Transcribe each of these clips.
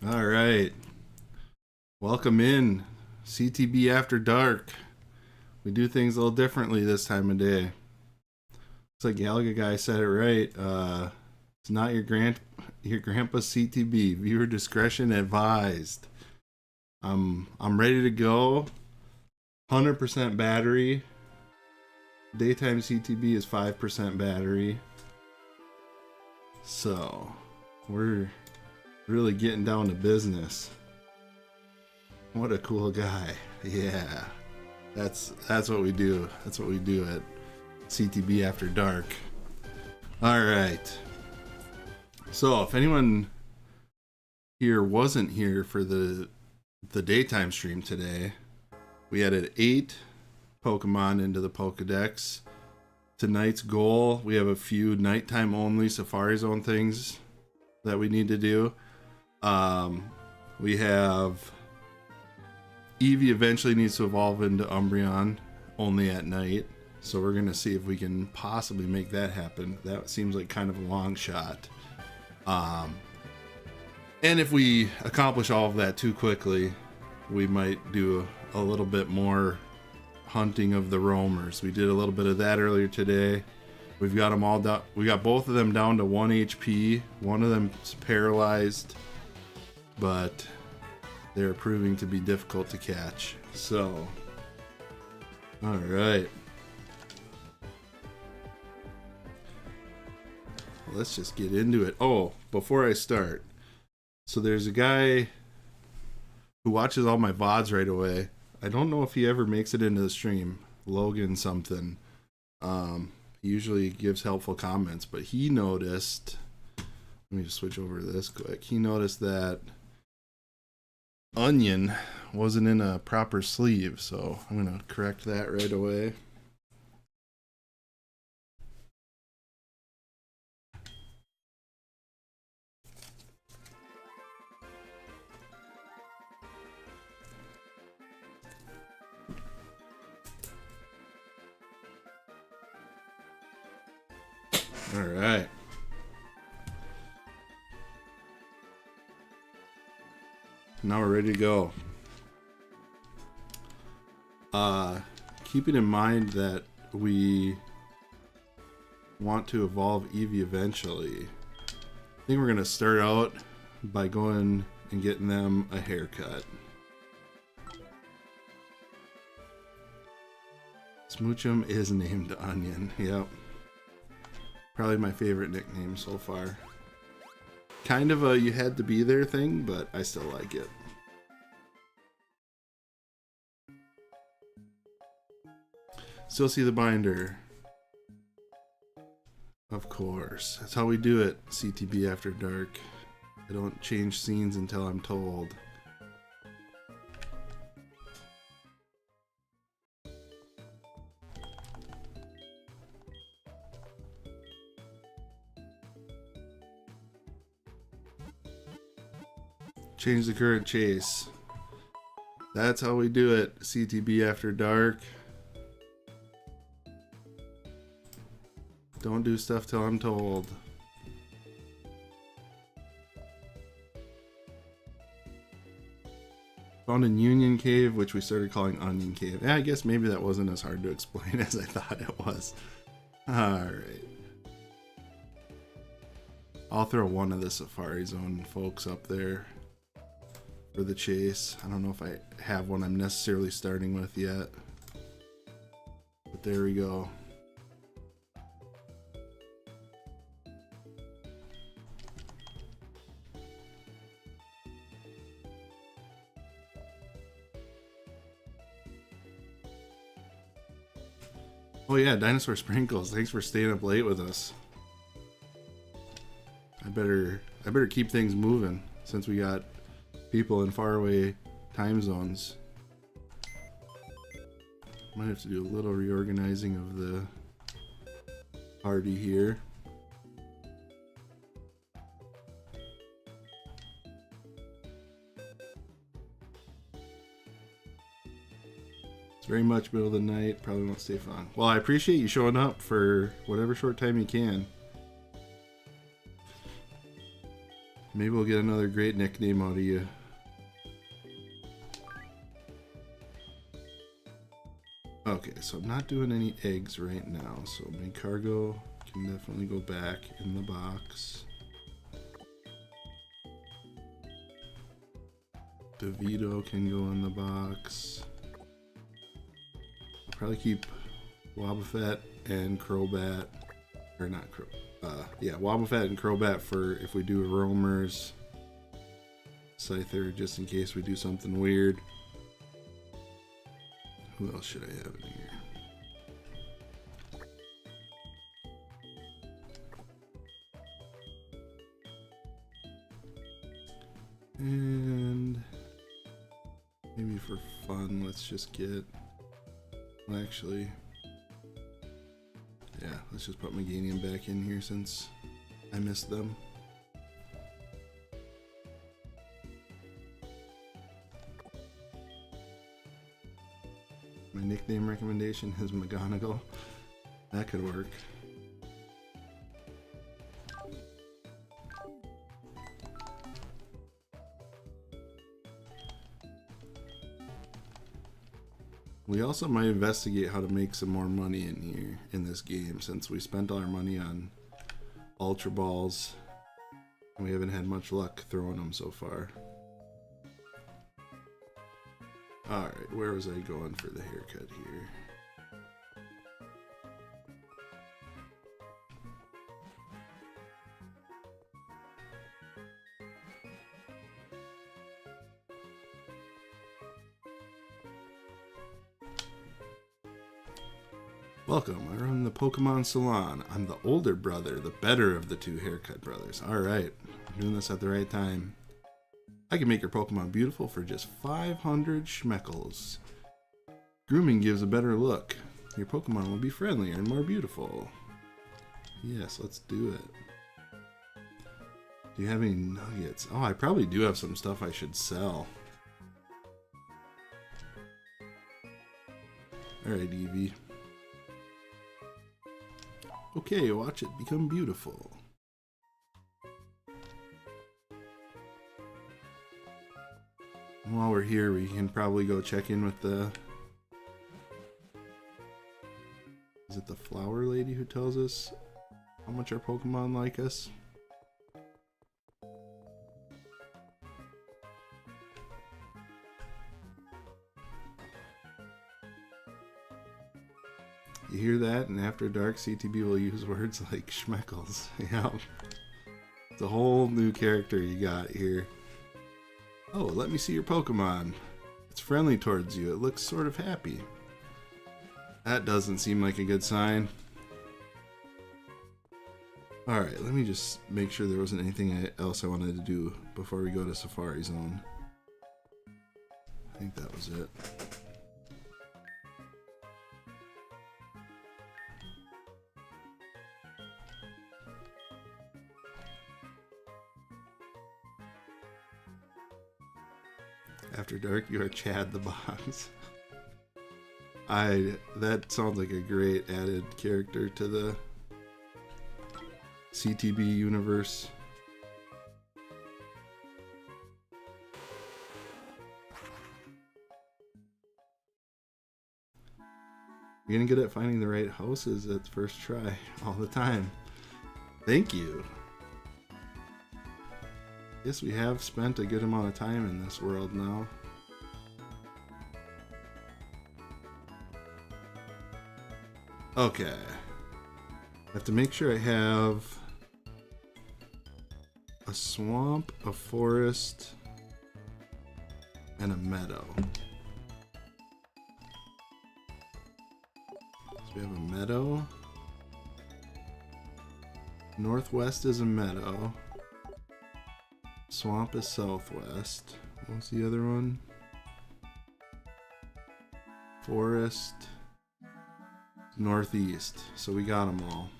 All right. Welcome in. CTB After Dark. We do things a little differently this time of day. It's like Galaga guy said it right. It's not your grandpa's CTB. Viewer discretion advised. I'm ready to go. 100% battery. Daytime CTB is 5% battery. So, we're really getting down to business. What a cool guy. Yeah. That's what we do. That's what we do at CTB After Dark. All right. So, if anyone here wasn't here for the daytime stream today, we added 8 Pokemon into the Pokedex. Tonight's goal, we have a few nighttime only Safari Zone things that we need to do. We have Eevee eventually needs to evolve into Umbreon only at night. So we're going to see if we can possibly make that happen. That seems like kind of a long shot. And if we accomplish all of that too quickly, we might do a little bit more hunting of the roamers. We did a little bit of that earlier today. We've got them all down. We got both of them down to 1 HP. One of them's paralyzed, but they're proving to be difficult to catch. So, all right. Let's just get into it. Oh, before I start, so there's a guy who watches all my VODs right away. I don't know if he ever makes it into the stream. Logan something. He usually gives helpful comments, but he noticed, let me just switch over to this quick. He noticed that Onion wasn't in a proper sleeve, so I'm going to correct that right away. All right. Now we're ready to go. Keeping in mind that we want to evolve Eevee eventually, I think we're going to start out by going and getting them a haircut. Smoochum is named Onion. Yep. Probably my favorite nickname so far. Kind of a you had to be there thing, but I still like it. Still see the binder. Of course. That's how we do it, CTB After Dark. I don't change scenes until I'm told. Change the current chase. That's how we do it, CTB After Dark. Don't do stuff till I'm told. Found in Union Cave, which we started calling Onion Cave. Yeah, I guess maybe that wasn't as hard to explain as I thought it was. Alright. I'll throw one of the Safari Zone folks up there for the chase. I don't know if I have one I'm necessarily starting with yet. But there we go. Oh yeah, Dinosaur Sprinkles. Thanks for staying up late with us. I better keep things moving since we got people in faraway time zones. Might have to do a little reorganizing of the party here. Very much middle of the night, probably won't stay fun. Well, I appreciate you showing up for whatever short time you can. Maybe we'll get another great nickname out of you. Okay, so I'm not doing any eggs right now, so my cargo can definitely go back in the box. DeVito can go in the box. I'll probably keep Wobbuffet and Crobat, or not Crow, yeah, Wobbuffet and Crobat for if we do roamers. Scyther just in case we do something weird. Who else should I have in here? And maybe for fun, let's just get, well, actually, yeah, let's just put Meganium back in here since I missed them. My nickname recommendation is McGonagall. That could work. We also might investigate how to make some more money in here in this game, since we spent all our money on Ultra Balls and we haven't had much luck throwing them so far. Alright, where was I going for the haircut here? Welcome, I run the Pokemon Salon. I'm the older brother, the better of the two haircut brothers. Alright, I'm doing this at the right time. I can make your Pokemon beautiful for just 500 schmeckles. Grooming gives a better look. Your Pokemon will be friendlier and more beautiful. Yes, let's do it. Do you have any nuggets? Oh, I probably do have some stuff I should sell. Alright, Eevee. Okay, watch it become beautiful. And while we're here, we can probably go check in with the... Is it the flower lady who tells us how much our Pokemon like us? You hear that? And after dark, CTB will use words like schmeckles. Yeah. It's a whole new character you got here. Oh, let me see your Pokemon. It's friendly towards you. It looks sort of happy. That doesn't seem like a good sign. Alright, let me just make sure there wasn't anything else I wanted to do before we go to Safari Zone. I think that was it. After dark, you are Chad the Box. That sounds like a great added character to the CTB universe. You're getting good at finding the right houses at first try all the time. Thank you. Yes, we have spent a good amount of time in this world now. Okay. I have to make sure I have a swamp, a forest, and a meadow. So we have a meadow. Northwest is a meadow. Swamp is southwest. What's the other one? Forest. Northeast. So we got them all.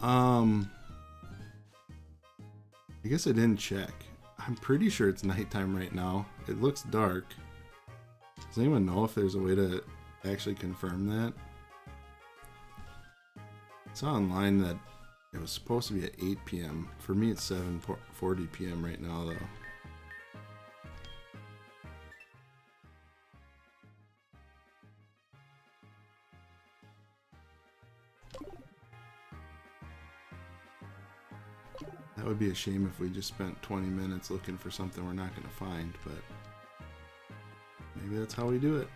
I guess I didn't check. I'm pretty sure it's nighttime right now. It looks dark. Does anyone know if there's a way to actually confirm that? I saw online that it was supposed to be at 8 p.m. For me, it's 7:40 p.m. right now, though. That would be a shame if we just spent 20 minutes looking for something we're not going to find, but maybe that's how we do it.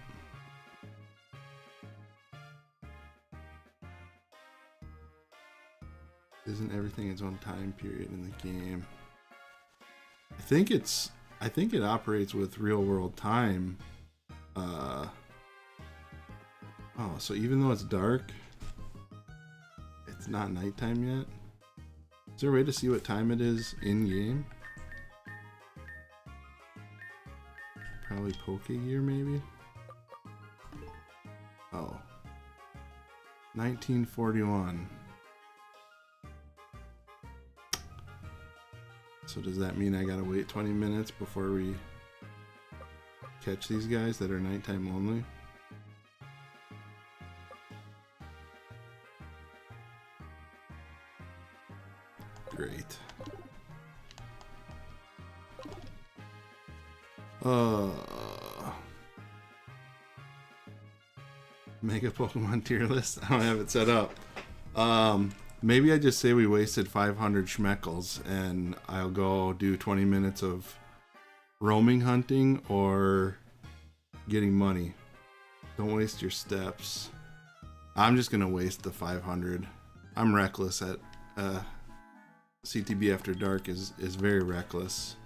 Isn't everything its own time period in the game? I think it operates with real world time. Oh, so even though it's dark, it's not nighttime yet? Is there a way to see what time it is in game? Probably Pokegear, maybe? Oh. 1941. So does that mean I gotta wait 20 minutes before we catch these guys that are nighttime only? Great. Mega Pokemon tier list? I don't have it set up. Maybe I just say we wasted 500 schmeckles and I'll go do 20 minutes of roaming hunting or getting money. Don't waste your steps. I'm just gonna waste the 500. I'm reckless at CTB After Dark is very reckless.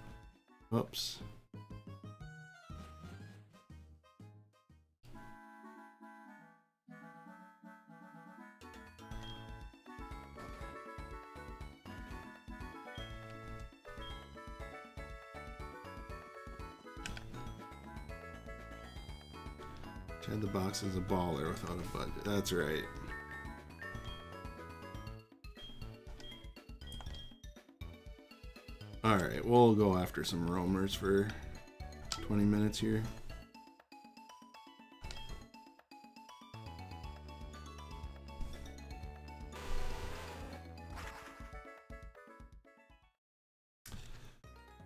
Whoops. Chad the Box is a baller without a budget. That's right. Alright, we'll go after some roamers for 20 minutes here.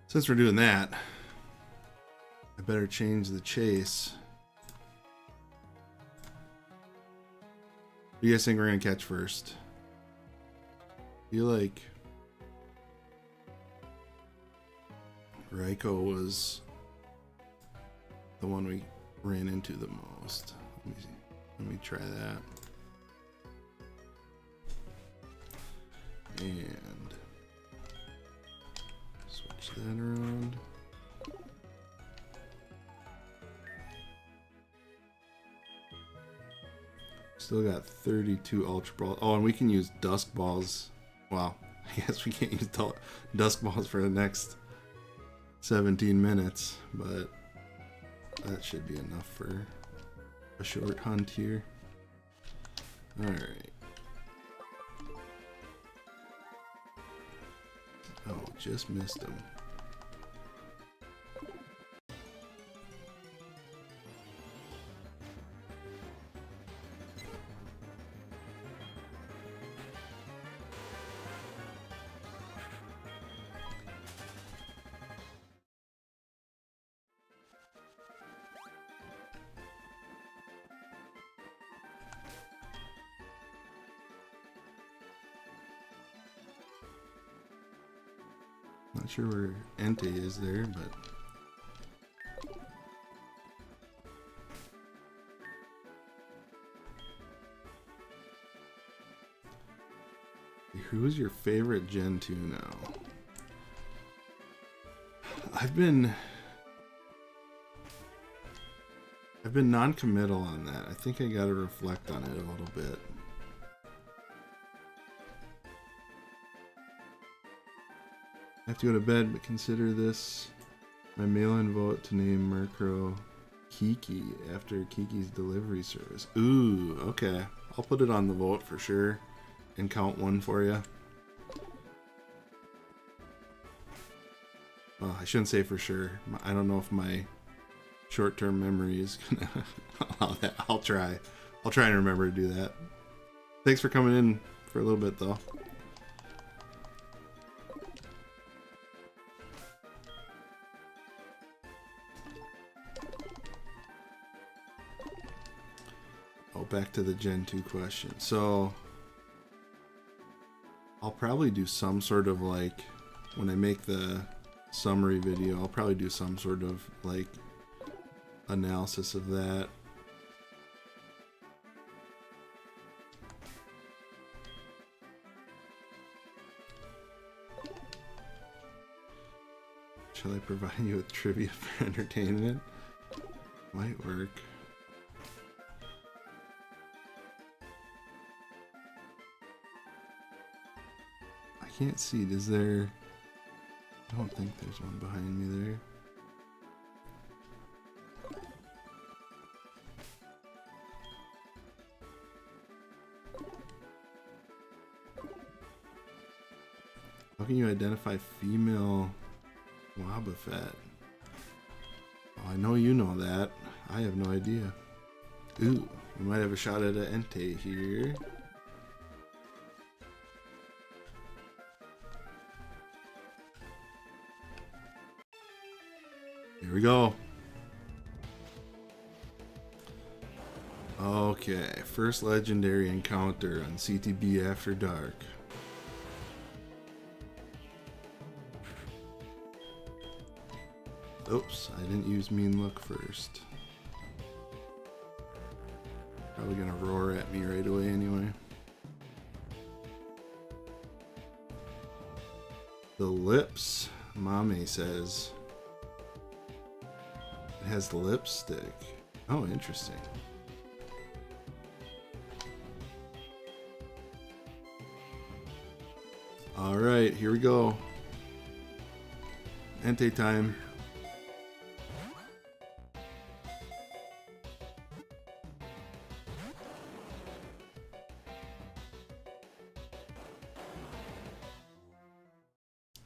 Since we're doing that, I better change the chase. Who do you guys think we're gonna catch first? I feel like Raikou was the one we ran into the most. Let me try that. And switch that around. Still got 32 Ultra Balls. Oh, and we can use Dusk Balls. Wow, I guess we can't use Dusk Balls for the next 17 minutes, but that should be enough for a short hunt here. Alright. Oh, just missed him. Not sure where Entei is there, but who's your favorite Gen 2 now? I've been non-committal on that. I think I gotta reflect on it a little bit. I have to go to bed, but consider this my mail-in vote to name Murkrow Kiki after Kiki's delivery service. Ooh, okay. I'll put it on the vote for sure. and count one for you. Well, I shouldn't say for sure. I don't know if my short-term memory is gonna allow that. I'll try and remember to do that. Thanks for coming in for a little bit though. Oh, back to the Gen 2 question. So I'll probably do some sort of like, when I make the summary video, I'll probably do some sort of like analysis of that. Shall I provide you with trivia for entertainment? Might work. I can't see. Is there... I don't think there's one behind me there. How can you identify female Wobbuffet? Oh, I know you know that. I have no idea. Ooh, we might have a shot at an Entei here. Here we go. Okay, first legendary encounter on CTB After Dark. Oops, I didn't use Mean Look first. Probably gonna roar at me right away anyway. The lips, Mame says. It has lipstick. Oh, interesting. Alright, here we go. Entei time.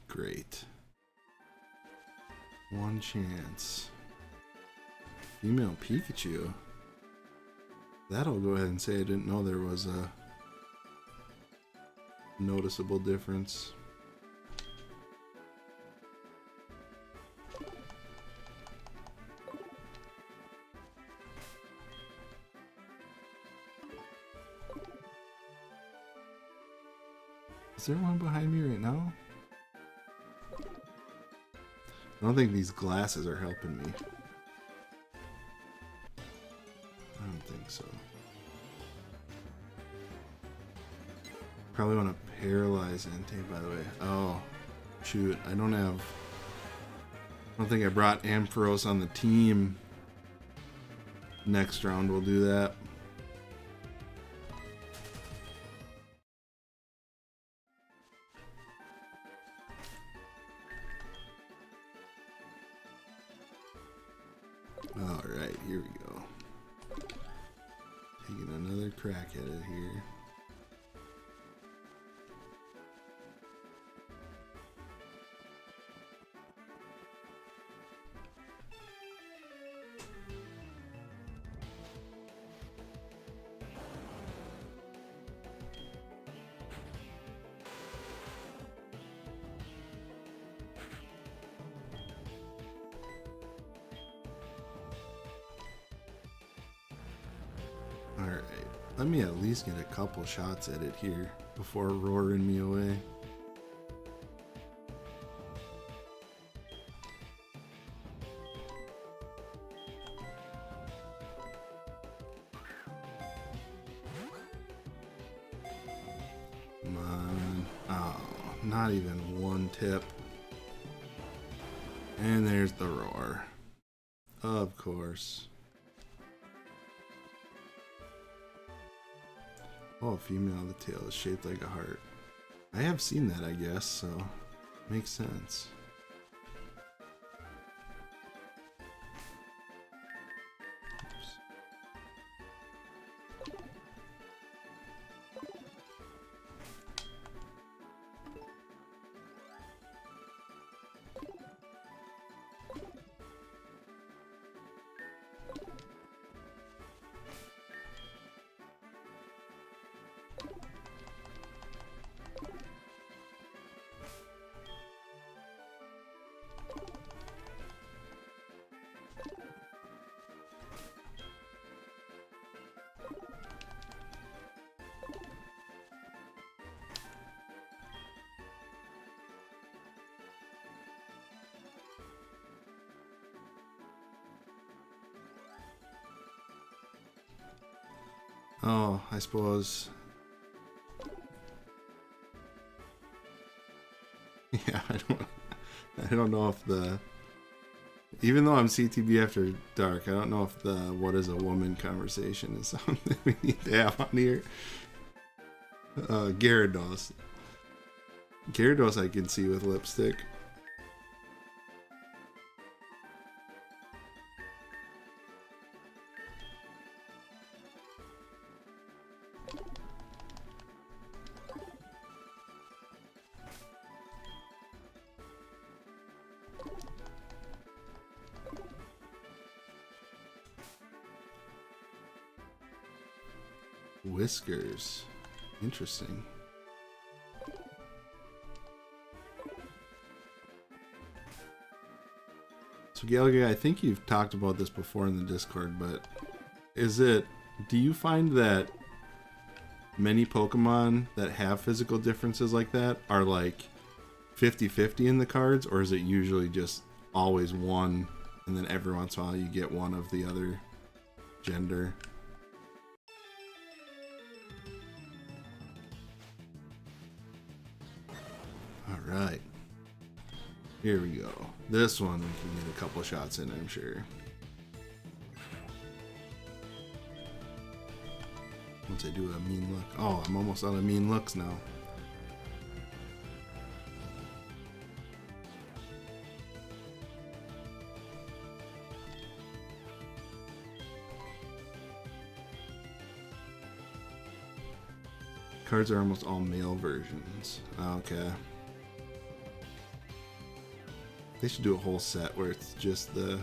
Great. One chance. Female Pikachu. That'll go ahead and say I didn't know there was a noticeable difference. Is there one behind me right now? I don't think these glasses are helping me. I don't think so. Probably want to paralyze Entei, by the way. Oh, shoot. I don't think I brought Ampharos on the team. Next round we'll do that. Alright, here we go. Taking another crack at it here. Alright, let me at least get a couple shots at it here before roaring me away. Come on. Oh, not even one tip. And there's the roar. Of course. Oh, female, the tail is shaped like a heart. I have seen that, I guess, so makes sense. Oops. Oh, I suppose. Yeah, I don't know if the, even though I'm CTB after dark, I don't know if the what is a woman conversation is something we need to have on here. Gyarados. Gyarados I can see with lipstick. Whiskers. Interesting. So Gallagher, I think you've talked about this before in the Discord, but do you find that many Pokemon that have physical differences like that are like 50-50 in the cards, or is it usually just always one and then every once in a while you get one of the other gender? Alright. Here we go. This one we can get a couple shots in, I'm sure. Once I do a mean look. Oh, I'm almost out of mean looks now. Cards are almost all male versions. Okay. They should do a whole set where it's just the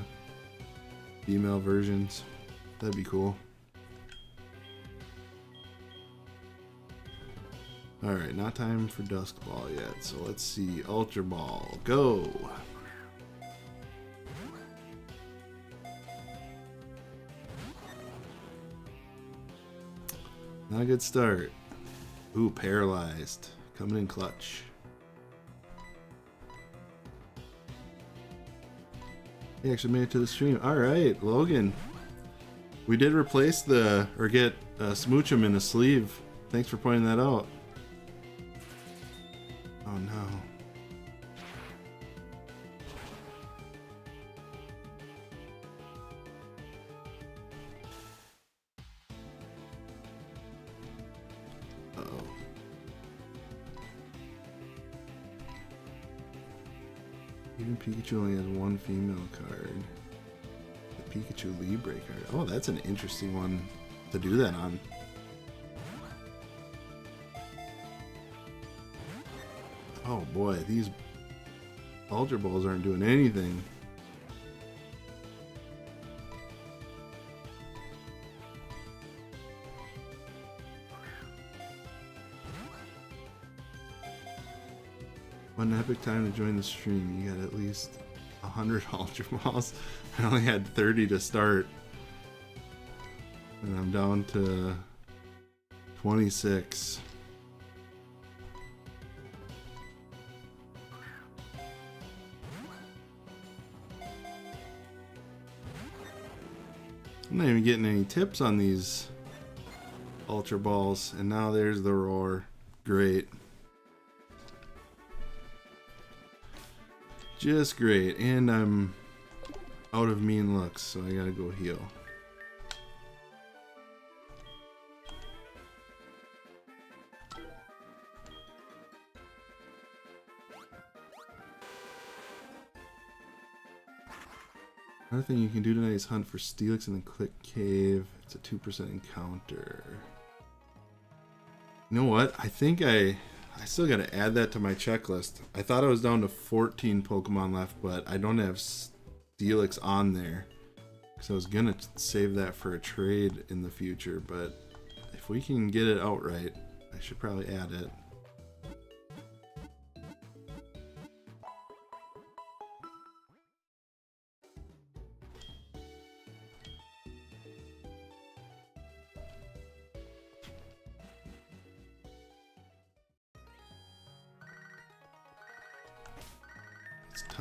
female versions. That'd be cool. Alright, not time for Dusk Ball yet, so let's see. Ultra Ball, go! Not a good start. Ooh, Paralyzed. Coming in clutch. He actually made it to the stream. Alright, Logan. We did replace or get Smoochum in a sleeve. Thanks for pointing that out. Oh no. Uh-oh. Even Pikachu only has one female card. The Pikachu Libre card. Oh, that's an interesting one to do that on. Oh boy, these Ultra Balls aren't doing anything. What an epic time to join the stream. You got at least 100 Ultra Balls. I only had 30 to start. And I'm down to 26. I'm not even getting any tips on these Ultra Balls. And now there's the roar. Great. Just great. And I'm out of mean looks, so I gotta go heal. Another thing you can do tonight is hunt for Steelix and then click Cave. It's a 2% encounter. You know what? I think I still got to add that to my checklist. I thought I was down to 14 Pokemon left, but I don't have Steelix on there. Because I was going to save that for a trade in the future, but if we can get it outright, I should probably add it.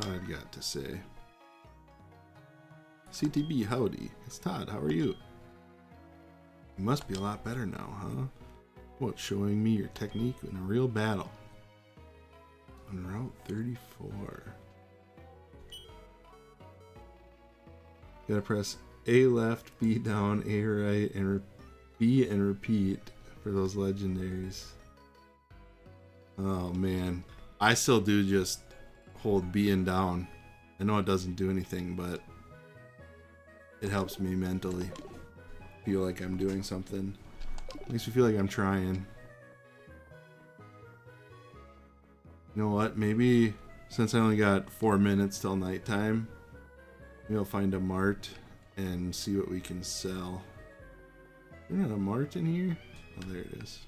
Todd got to say. CTB, howdy. It's Todd, how are you? You must be a lot better now, huh? What, showing me your technique in a real battle? On Route 34. Gotta press A left, B down, A right, and B and repeat for those legendaries. Oh man. I still do just hold B and down. I know it doesn't do anything, but it helps me mentally feel like I'm doing something. Makes me feel like I'm trying. You know what? Maybe since I only got 4 minutes till nighttime, maybe I'll find a mart and see what we can sell. Is there not a mart in here? Oh, there it is.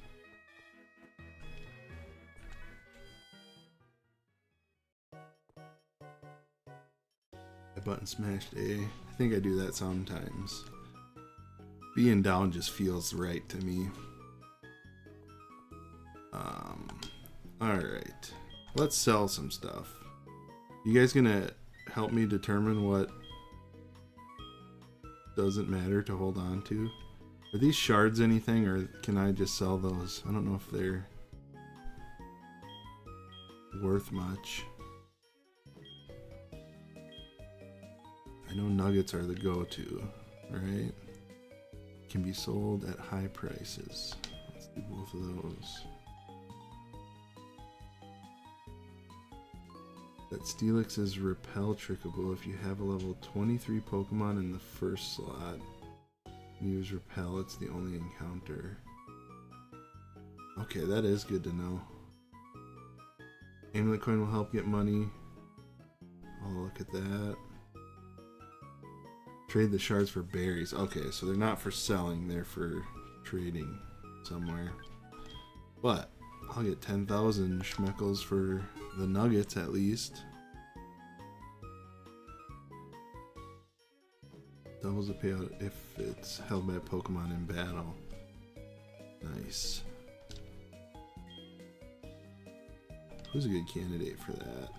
I button smashed A. I think I do that sometimes. Being down just feels right to me. Alright. Let's sell some stuff. You guys gonna help me determine what doesn't matter to hold on to? Are these shards anything, or can I just sell those? I don't know if they're worth much. I know nuggets are the go-to, right? Can be sold at high prices. Let's do both of those. That Steelix is repel trickable if you have a level 23 Pokemon in the first slot. Use repel, it's the only encounter. Okay, that is good to know. Amulet coin will help get money. I'll look at that. Trade the shards for berries. Okay, so they're not for selling, they're for trading somewhere. But I'll get 10,000 schmeckles for the nuggets at least. Doubles the payout if it's held by a Pokemon in battle. Nice. Who's a good candidate for that?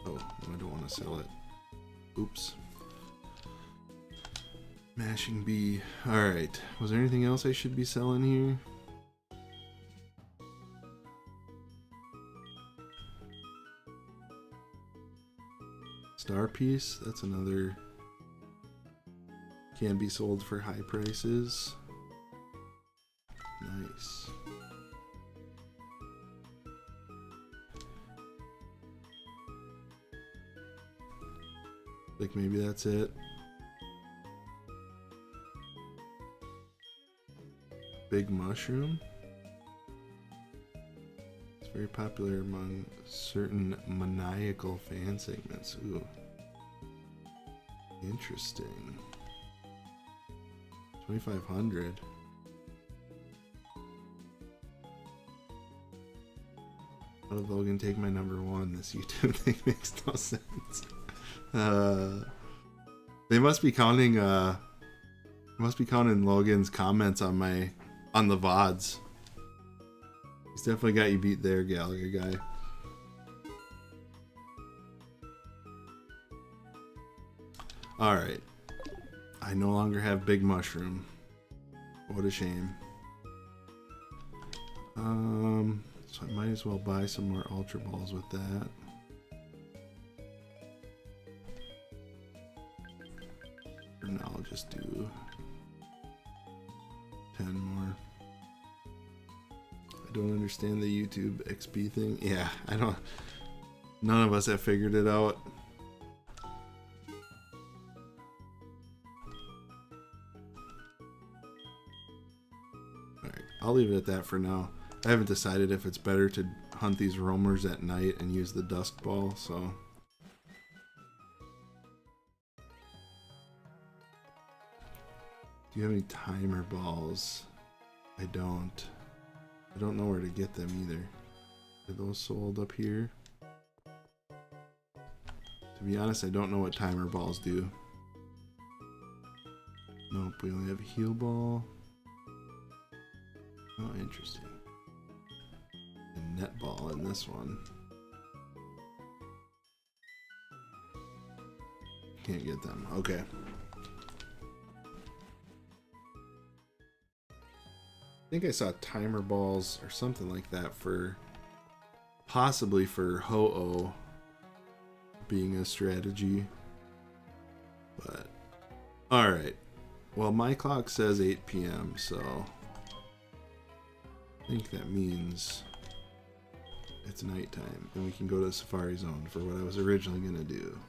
Oh, no, I don't want to sell it. Oops. Mashing B. Alright. Was there anything else I should be selling here? Star Piece. That's another. Can be sold for high prices. Nice. Like maybe that's it. Big mushroom. It's very popular among certain maniacal fan segments. Ooh. Interesting. 2,500. How did Logan take my #1? This YouTube thing makes no sense. They must be counting Logan's comments on the VODs. He's definitely got you beat there, Gallagher guy. Alright. I no longer have Big Mushroom. What a shame. So I might as well buy some more Ultra Balls with that. For now, I'll just do 10 more. I don't understand the YouTube XP thing. Yeah, I don't. None of us have figured it out. I'll leave it at that for now. I haven't decided if it's better to hunt these roamers at night and use the Dusk Ball, so. Do you have any timer balls? I don't. I don't know where to get them either. Are those sold up here? To be honest, I don't know what timer balls do. Nope, we only have a heal ball. Oh, interesting. And net ball in this one. Can't get them. Okay. think I saw timer balls or something like that for possibly for Ho-Oh being a strategy. But alright. Well, my clock says 8 p.m. so I think that means it's nighttime and we can go to the Safari Zone for what I was originally going to do.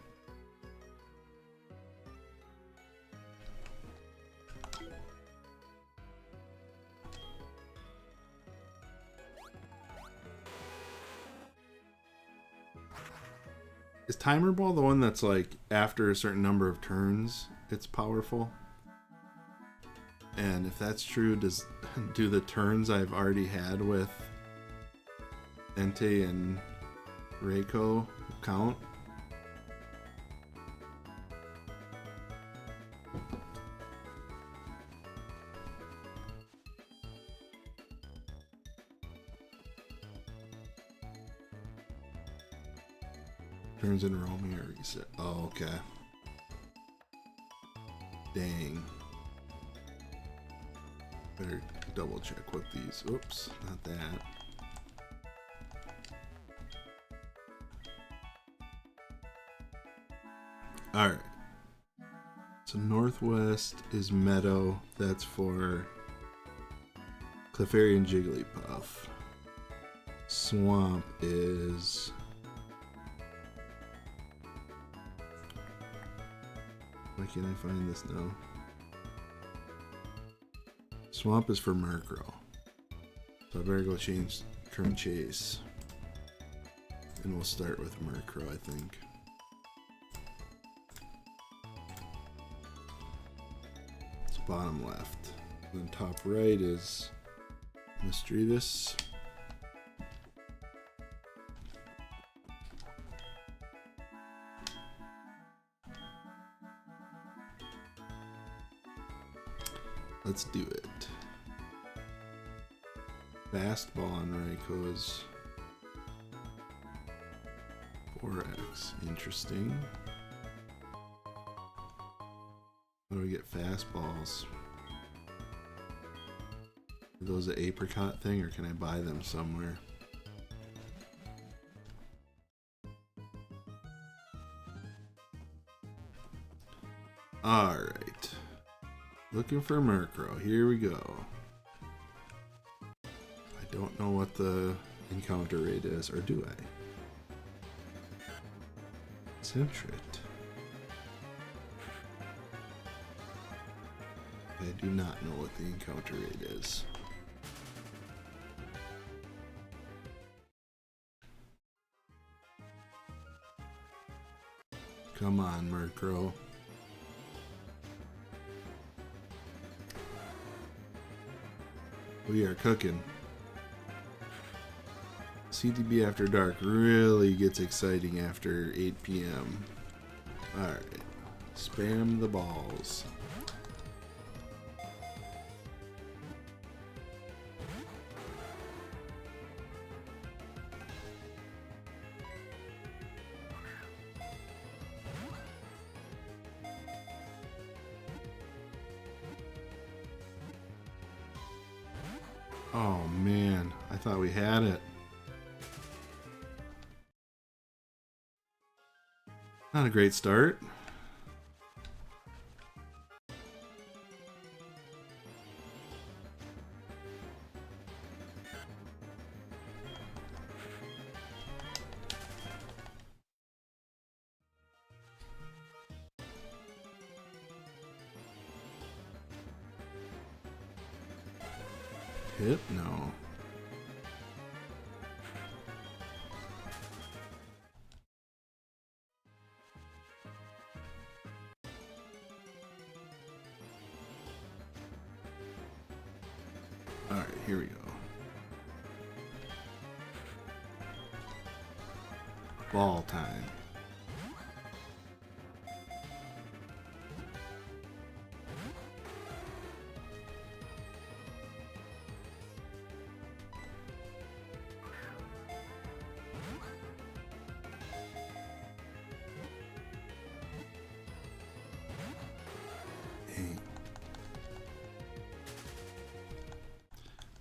Is Timer Ball the one that's like after a certain number of turns it's powerful? And if that's true, do the turns I've already had with Entei and Reiko count? Turns in roaming or reset. Oh, okay. Dang. Better double check what these. Oops, not that. Alright. So Northwest is Meadow. That's for Clefairy and Jigglypuff. Swamp is... Why can't I find this now? Swamp is for Murkrow. So I better go change turn chase. And we'll start with Murkrow, I think. It's bottom left. Then top right is Misdreavus. Let's do it. Fastball on Raikou is 4x. Interesting. How do we get fastballs? Are those an apricot thing or can I buy them somewhere? Alright. Looking for Murkrow. Here we go. I don't know what the encounter rate is, or do I? Centrit. I do not know what the encounter rate is. Come on, Murkrow. We are cooking. CTB After Dark really gets exciting after 8 p.m. Alright. Spam the balls. Oh man, I thought we had it. Not a great start. Hit? No. Alright, here we go. Ball time.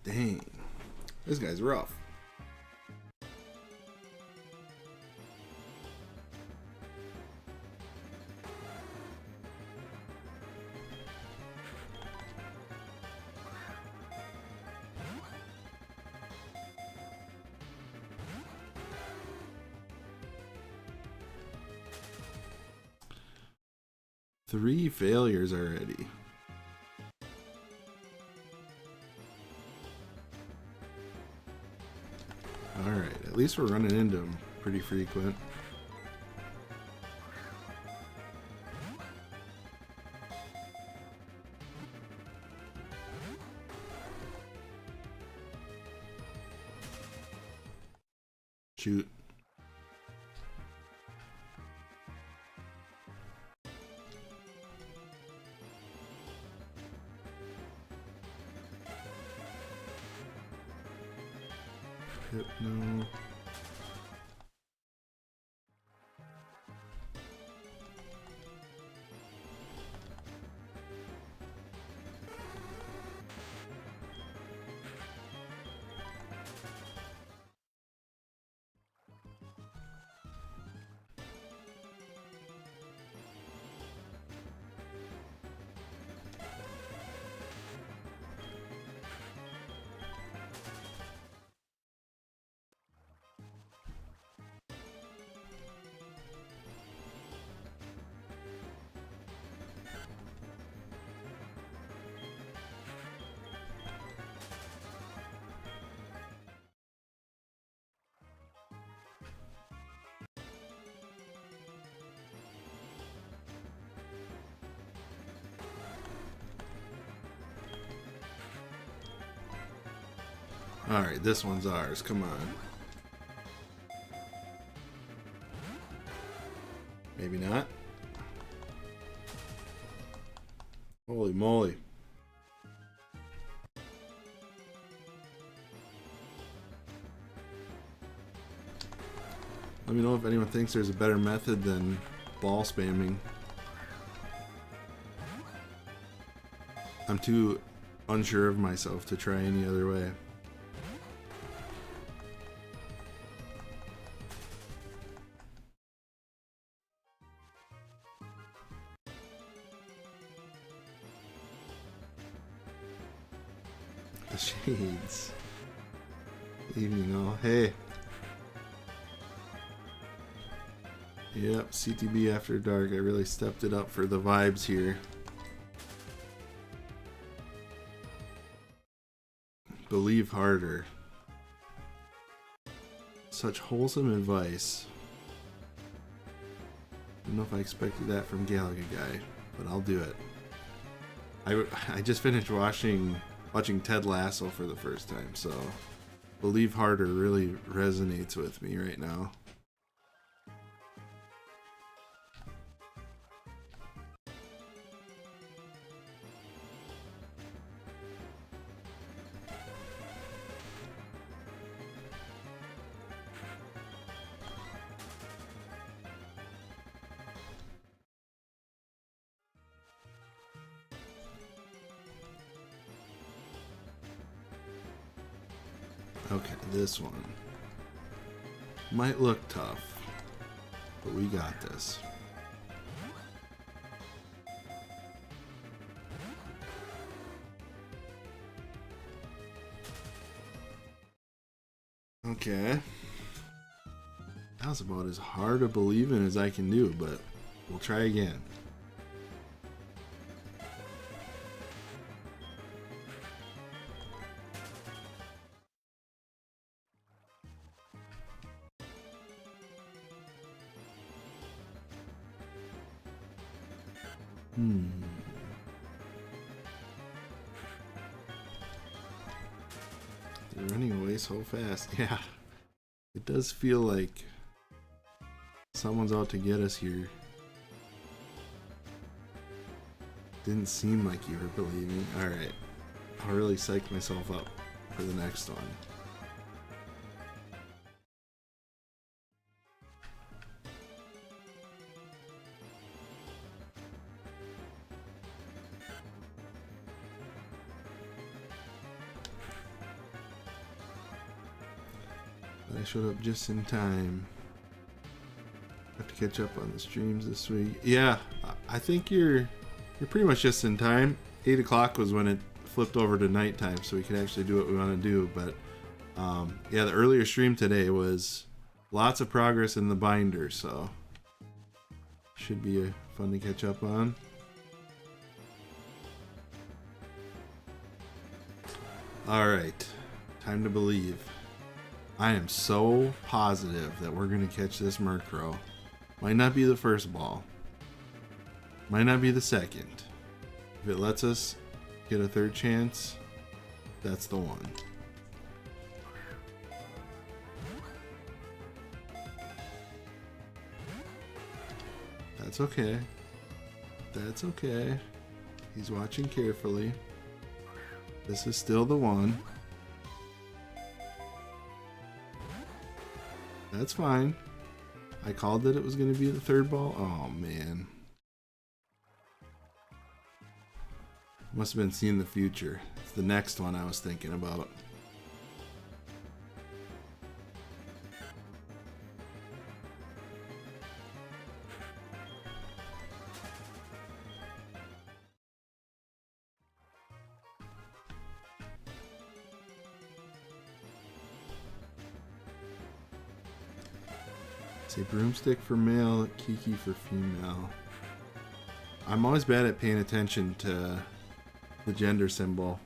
Dang. This guy's rough. Three failures already. Alright, at least we're running into them pretty frequent. Shoot. No. Alright, this one's ours. Come on. Maybe not. Holy moly. Let me know if anyone thinks there's a better method than ball spamming. I'm too unsure of myself to try any other way. The shades. Evening all. Hey. Yep, CTB After Dark. I really stepped it up for the vibes here. Believe harder. Such wholesome advice. I don't know if I expected that from Galaga Guy, but I'll do it. I just finished watching Ted Lasso for the first time, so believe harder really resonates with me right now. Okay, this one might look tough, but we got this. Okay. That was about as hard to believe in as I can do, but we'll try again. They're running away so fast. Yeah. It does feel like someone's out to get us here. Didn't seem like you were believing. Alright. I'll really psych myself up for the next one. I showed up just in time. Have to catch up on the streams this week. Yeah, I think you're pretty much just in time. 8 o'clock was when it flipped over to nighttime, so we could actually do what we want to do. But yeah, the earlier stream today was lots of progress in the binder, so should be fun to catch up on. All right, time to believe. I am so positive that we're gonna catch this Murkrow. Might not be the first ball. Might not be the second. If it lets us get a third chance, that's the one. That's okay. That's okay. He's watching carefully. This is still the one. That's fine. I called that it was going to be the third ball. Oh, man. Must have been seeing the future. It's the next one I was thinking about. Say broomstick for male, Kiki for female. I'm always bad at paying attention to the gender symbol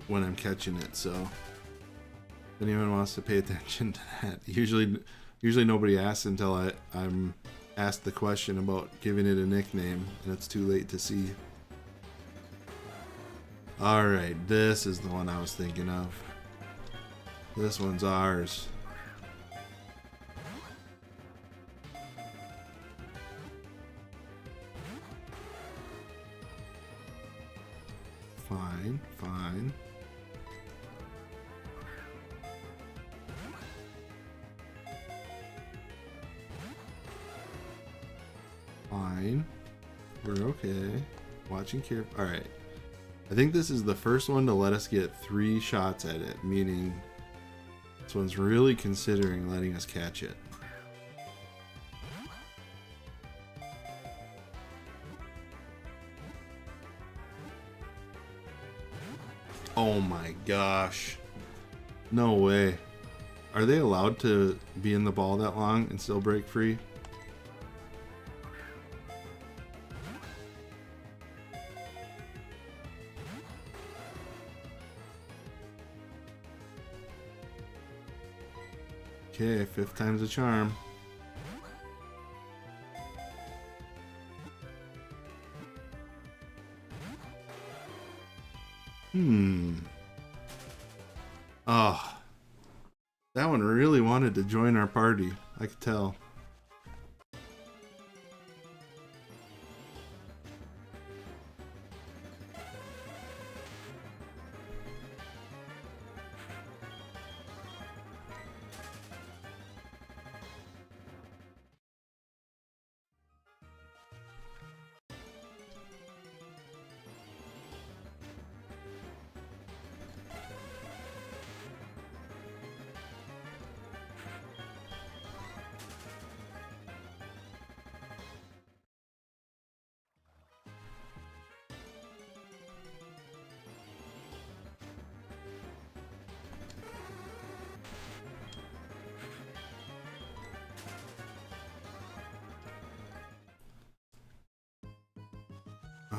when I'm catching it, so if anyone wants to pay attention to that. Usually nobody asks until I'm asked the question about giving it a nickname, and it's too late to see. Alright, this is the one I was thinking of. This one's ours. Fine, fine. Fine. We're okay. Watching care. Alright. I think this is the first one to let us get 3 shots at it, meaning this one's really considering letting us catch it. Oh my gosh. No way. Are they allowed to be in the ball that long and still break free? Okay, 5th time's a charm. Oh, that one really wanted to join our party. I could tell.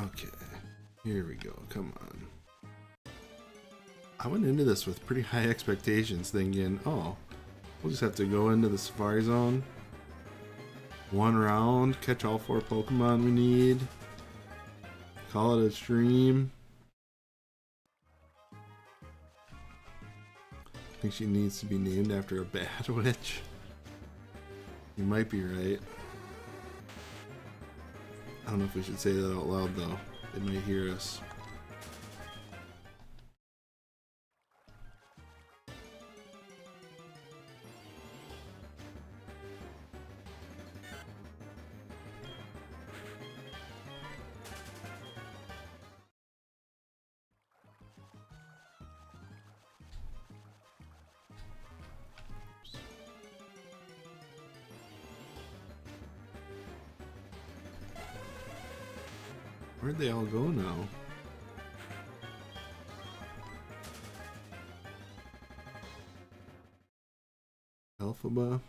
Okay, here we go. Come on. I went into this with pretty high expectations, thinking, oh, we'll just have to go into the Safari Zone, 1 round, catch all 4 Pokemon we need, call it a stream. I think she needs to be named after a bad witch. You might be right. I don't know if we should say that out loud though. They might hear us. Where'd they all go now? Alphaba.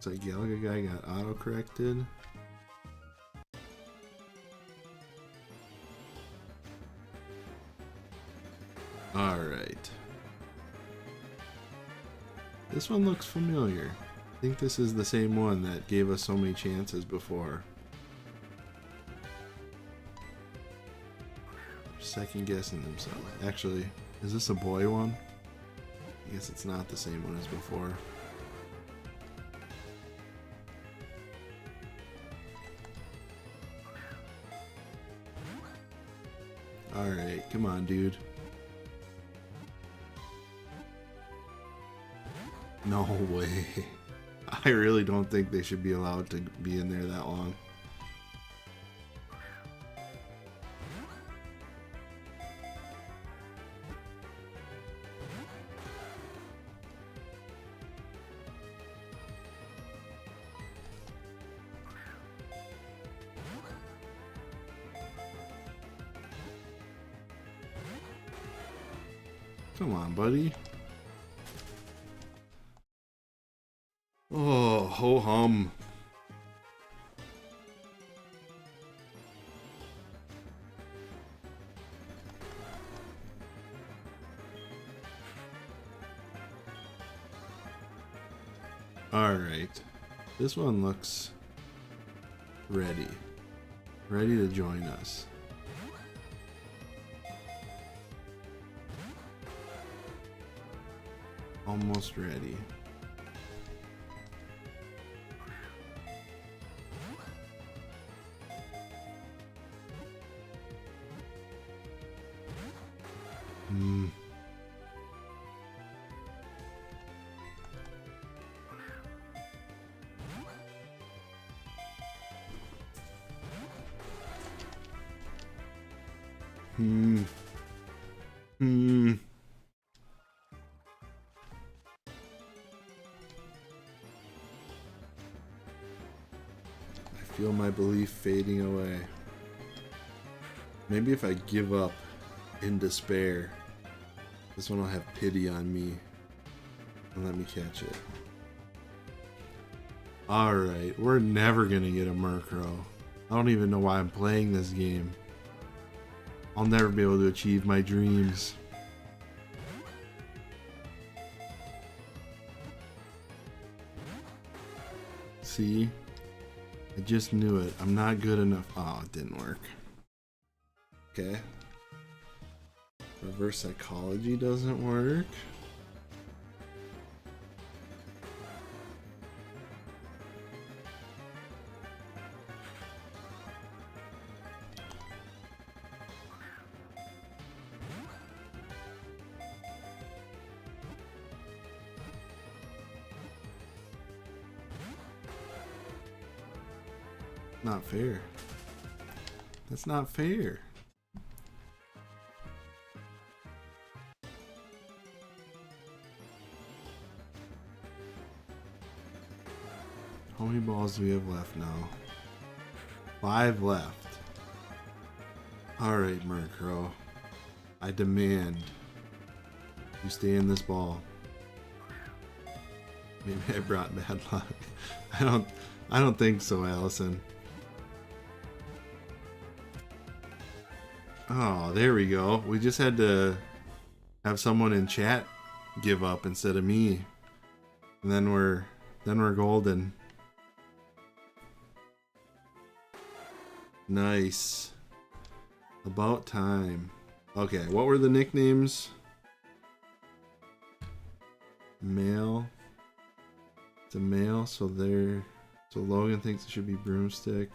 Looks like Galaga guy got auto-corrected. Alright. This one looks familiar. I think this is the same one that gave us so many chances before. Second guessing themselves. Actually, is this a boy one? I guess it's not the same one as before. Alright, come on, dude. No way. I really don't think they should be allowed to be in there that long. Come on, buddy. Oh, ho hum. Alright. This one looks ready. Ready to join us. Almost ready. I feel my belief fading away. Maybe if I give up in despair, this one will have pity on me and let me catch it. Alright, we're never gonna get a Murkrow. I don't even know why I'm playing this game. I'll never be able to achieve my dreams. See? I just knew it. I'm not good enough. Oh, it didn't work. Okay. Reverse psychology doesn't work. Not fair. That's not fair. How many balls do we have left now? 5 left. Alright, Murkrow. I demand you stay in this ball. Maybe I brought bad luck. I don't think so, Allison. Oh, there we go. We just had to have someone in chat give up instead of me. And then we're golden. Nice. About time. Okay, what were the nicknames? Male. It's a male, so Logan thinks it should be Broomstick.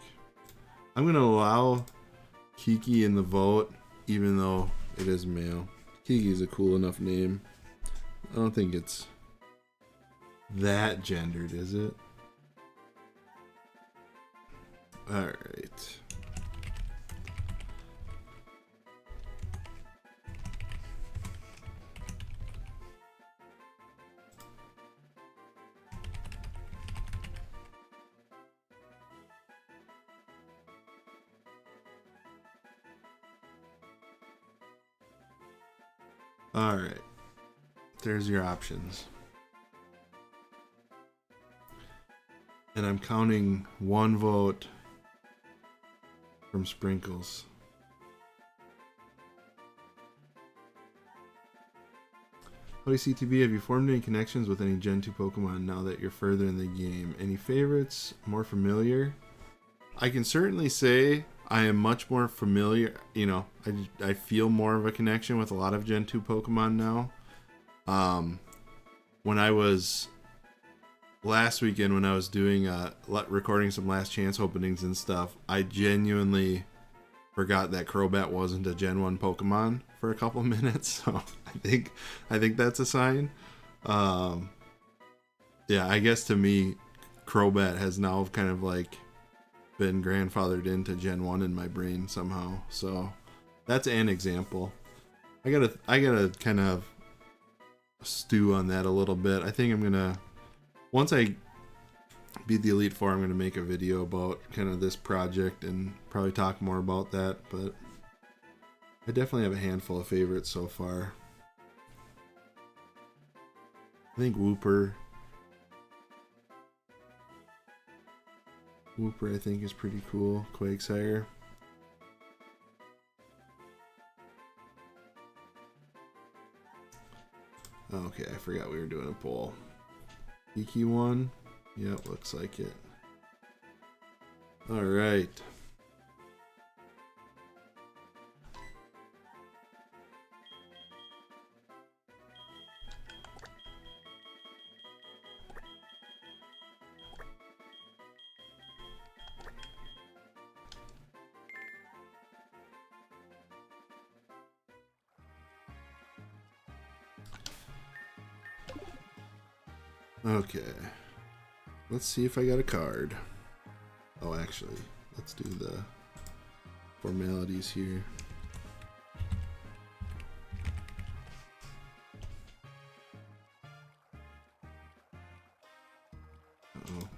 I'm gonna allow Kiki in the vote, even though it is male. Kiki's a cool enough name. I don't think it's that gendered, is it? Alright. Alright. There's your options. And I'm counting 1 vote from Sprinkles. Howdy CTB, have you formed any connections with any Gen 2 Pokemon now that you're further in the game? Any favorites? More familiar? I can certainly say I am much more familiar. You know, I feel more of a connection with a lot of Gen 2 Pokemon now. When I was... Last weekend when I was doing recording some last chance openings and stuff, I genuinely forgot that Crobat wasn't a Gen 1 Pokemon for a couple minutes. So I think that's a sign. Yeah, I guess to me, Crobat has now kind of like been grandfathered into Gen 1 in my brain somehow. So that's an example. I gotta kind of stew on that a little bit. I think I'm gonna... Once I beat the Elite Four, I'm going to make a video about kind of this project and probably talk more about that, but I definitely have a handful of favorites so far. I think Wooper I think is pretty cool. Quagsire. Okay, I forgot we were doing a poll. Geeky one? Yep, looks like it. Alright. Okay, let's see if I got a card. Oh, actually, let's do the formalities here. Uh-oh.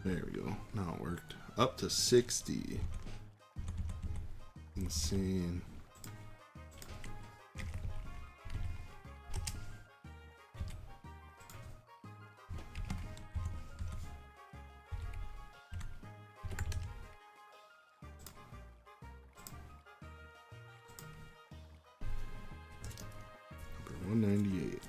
There we go. Now it worked. Up to 60. Insane. Number 198.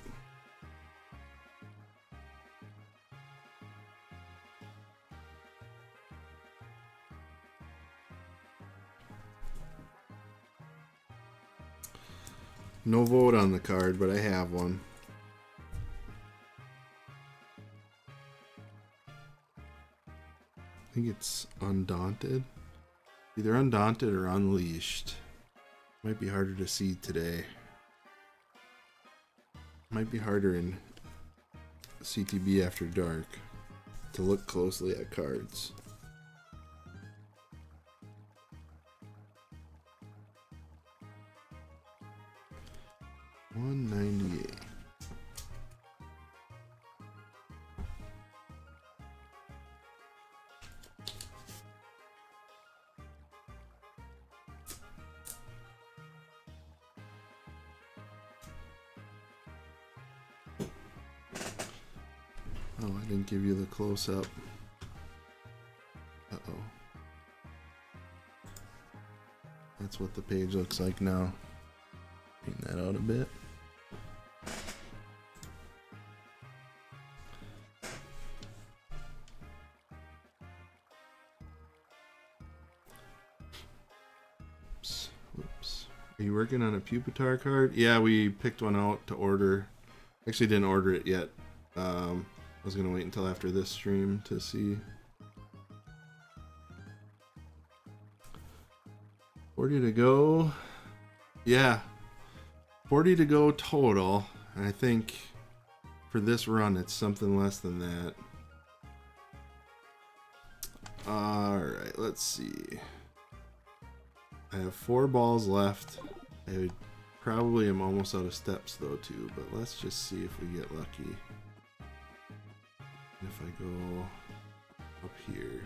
No vote on the card, but I have one. I think it's Undaunted. Either Undaunted or Unleashed. Might be harder to see today. Might be harder in CTB After Dark to look closely at cards. 198. Oh, I didn't give you the close-up. Uh-oh. That's what the page looks like now. Clean that out a bit. Whoops. Are you working on a Pupitar card? Yeah, we picked one out to order. Actually didn't order it yet. I was going to wait until after this stream to see. 40 to go. Yeah. 40 to go total. And I think for this run it's something less than that. Alright, let's see. I have 4 balls left. I probably am almost out of steps though too, but let's just see if we get lucky. if I go up here.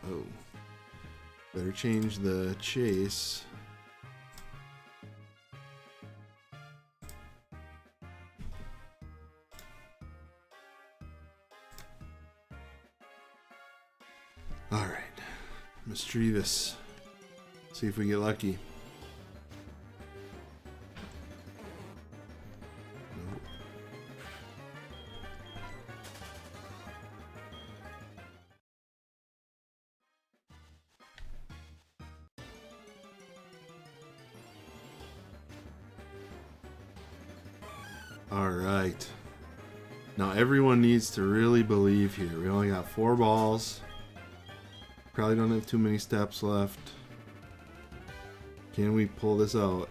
Oh, better change the chase. All right, mischievous. See if we get lucky. Nope. All right. Now everyone needs to really believe here. We only got 4 balls. Probably don't have too many steps left. Can we pull this out?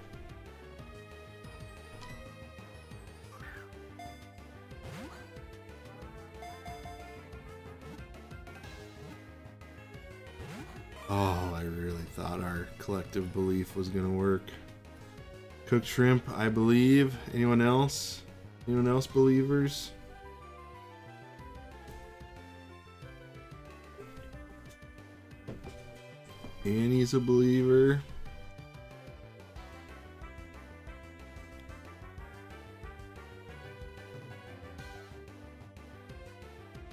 Oh, I really thought our collective belief was gonna work. Cooked shrimp, I believe. Anyone else? Anyone else believers? Annie's a believer.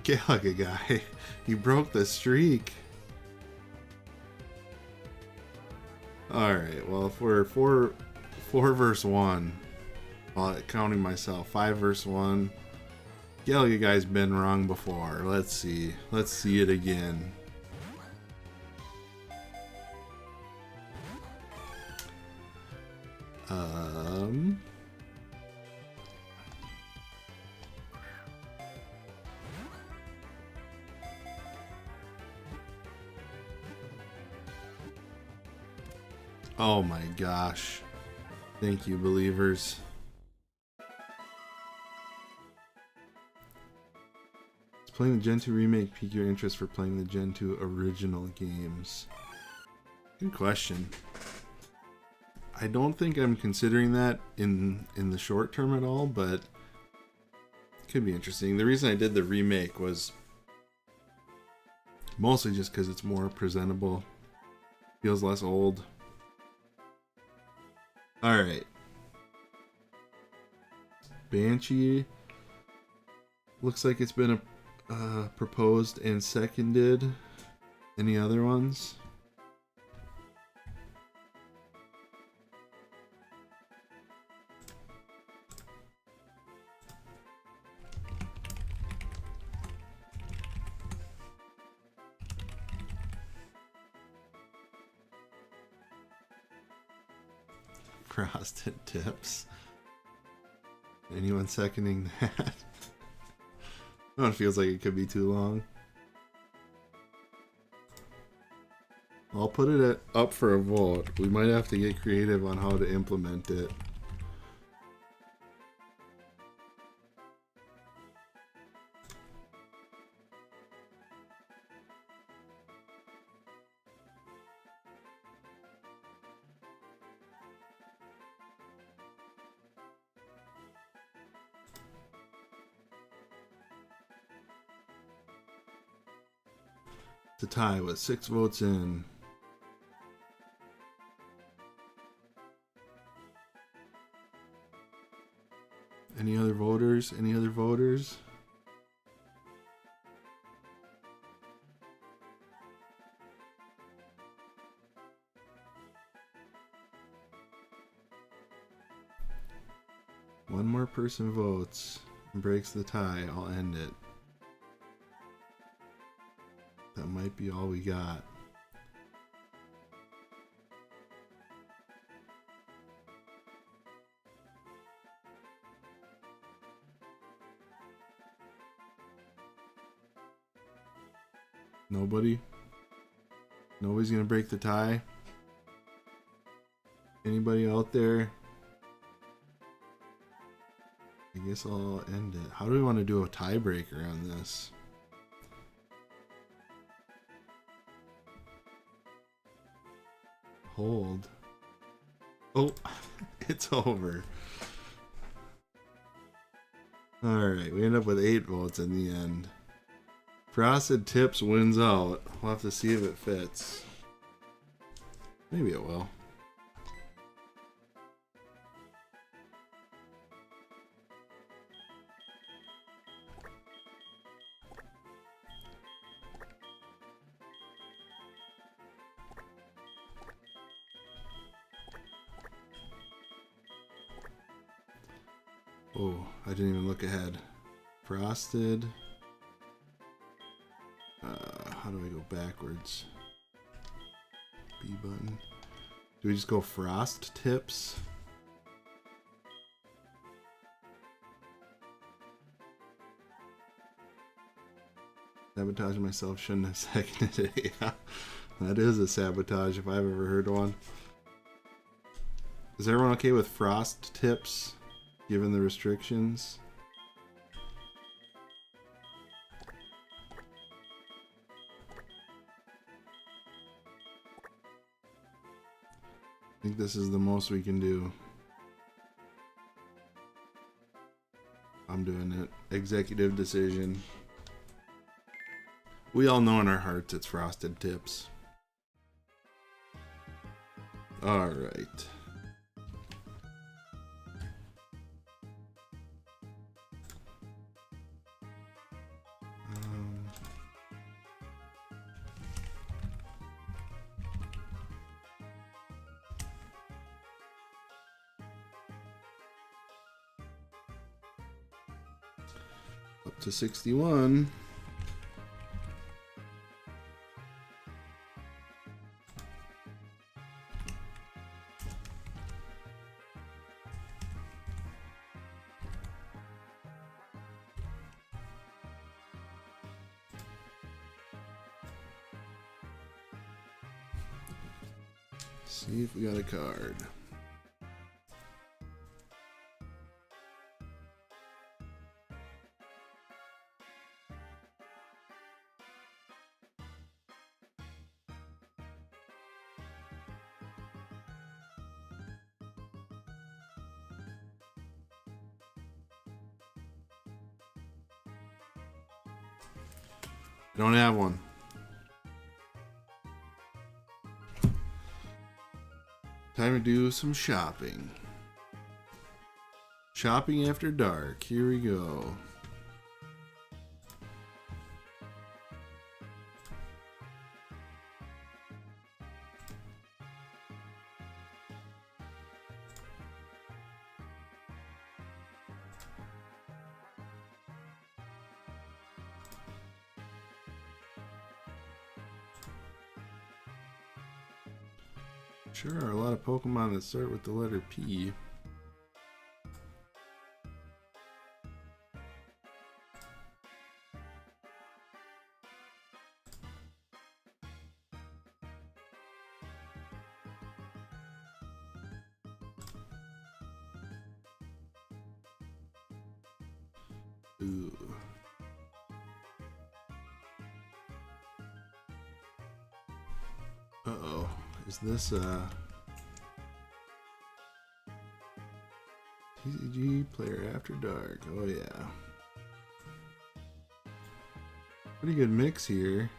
Get like a guy. He broke the streak. Alright, well, if we're 4 versus 1, well, counting myself, 5 versus 1. Gallagher guy's been wrong before. Let's see. Let's see it again. Oh my gosh. Thank you, believers. Does playing the Gen 2 remake pique your interest for playing the Gen 2 original games? Good question. I don't think I'm considering that in the short term at all, but it could be interesting. The reason I did the remake was mostly just because it's more presentable. Feels less old. Alright. Banshee. Looks like it's been proposed and seconded. Any other ones? Frosted tips. Anyone seconding that? One feels like it could be too long. I'll put it up for a vote. We might have to get creative on how to implement it. To tie with 6 votes in. Any other voters? Any other voters? One more person votes and breaks the tie. I'll end it. That might be all we got. Nobody? Nobody's gonna break the tie? Anybody out there? I guess I'll end it. How do we want to do a tiebreaker on this? Hold. Oh, It's over. Alright, we end up with 8 votes in the end. Frosted Tips wins out. We'll have to see if it fits. Maybe it will. Oh, I didn't even look ahead. Frosted. How do I go backwards? B button. Do we just go Frost Tips? Sabotaging myself, shouldn't have seconded it. Yeah, that is a sabotage if I've ever heard one. Is everyone okay with Frost Tips, given the restrictions? I think this is the most we can do. I'm doing it. Executive decision. We all know in our hearts it's Frosted Tips. Alright. Up to 61. See if we got a card. Don't have one. Time to do some shopping. Shopping after dark. Here we go. Sure are a lot of Pokemon that start with the letter P. Ooh. Uh-oh. Is this TCG Player After Dark? Oh yeah. Pretty good mix here.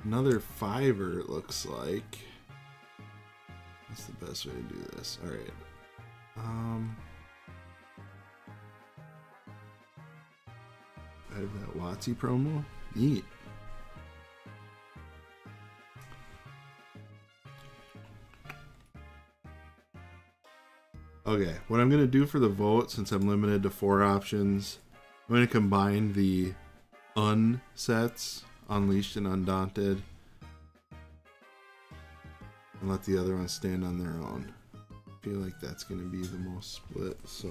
Another fiver it looks like. That's the best way to do this. Alright. I have that WotC promo. Neat. Okay, what I'm going to do for the vote, since I'm limited to 4 options, I'm going to combine the unsets, Unleashed and Undaunted, and let the other ones stand on their own. I feel like that's going to be the most split, so...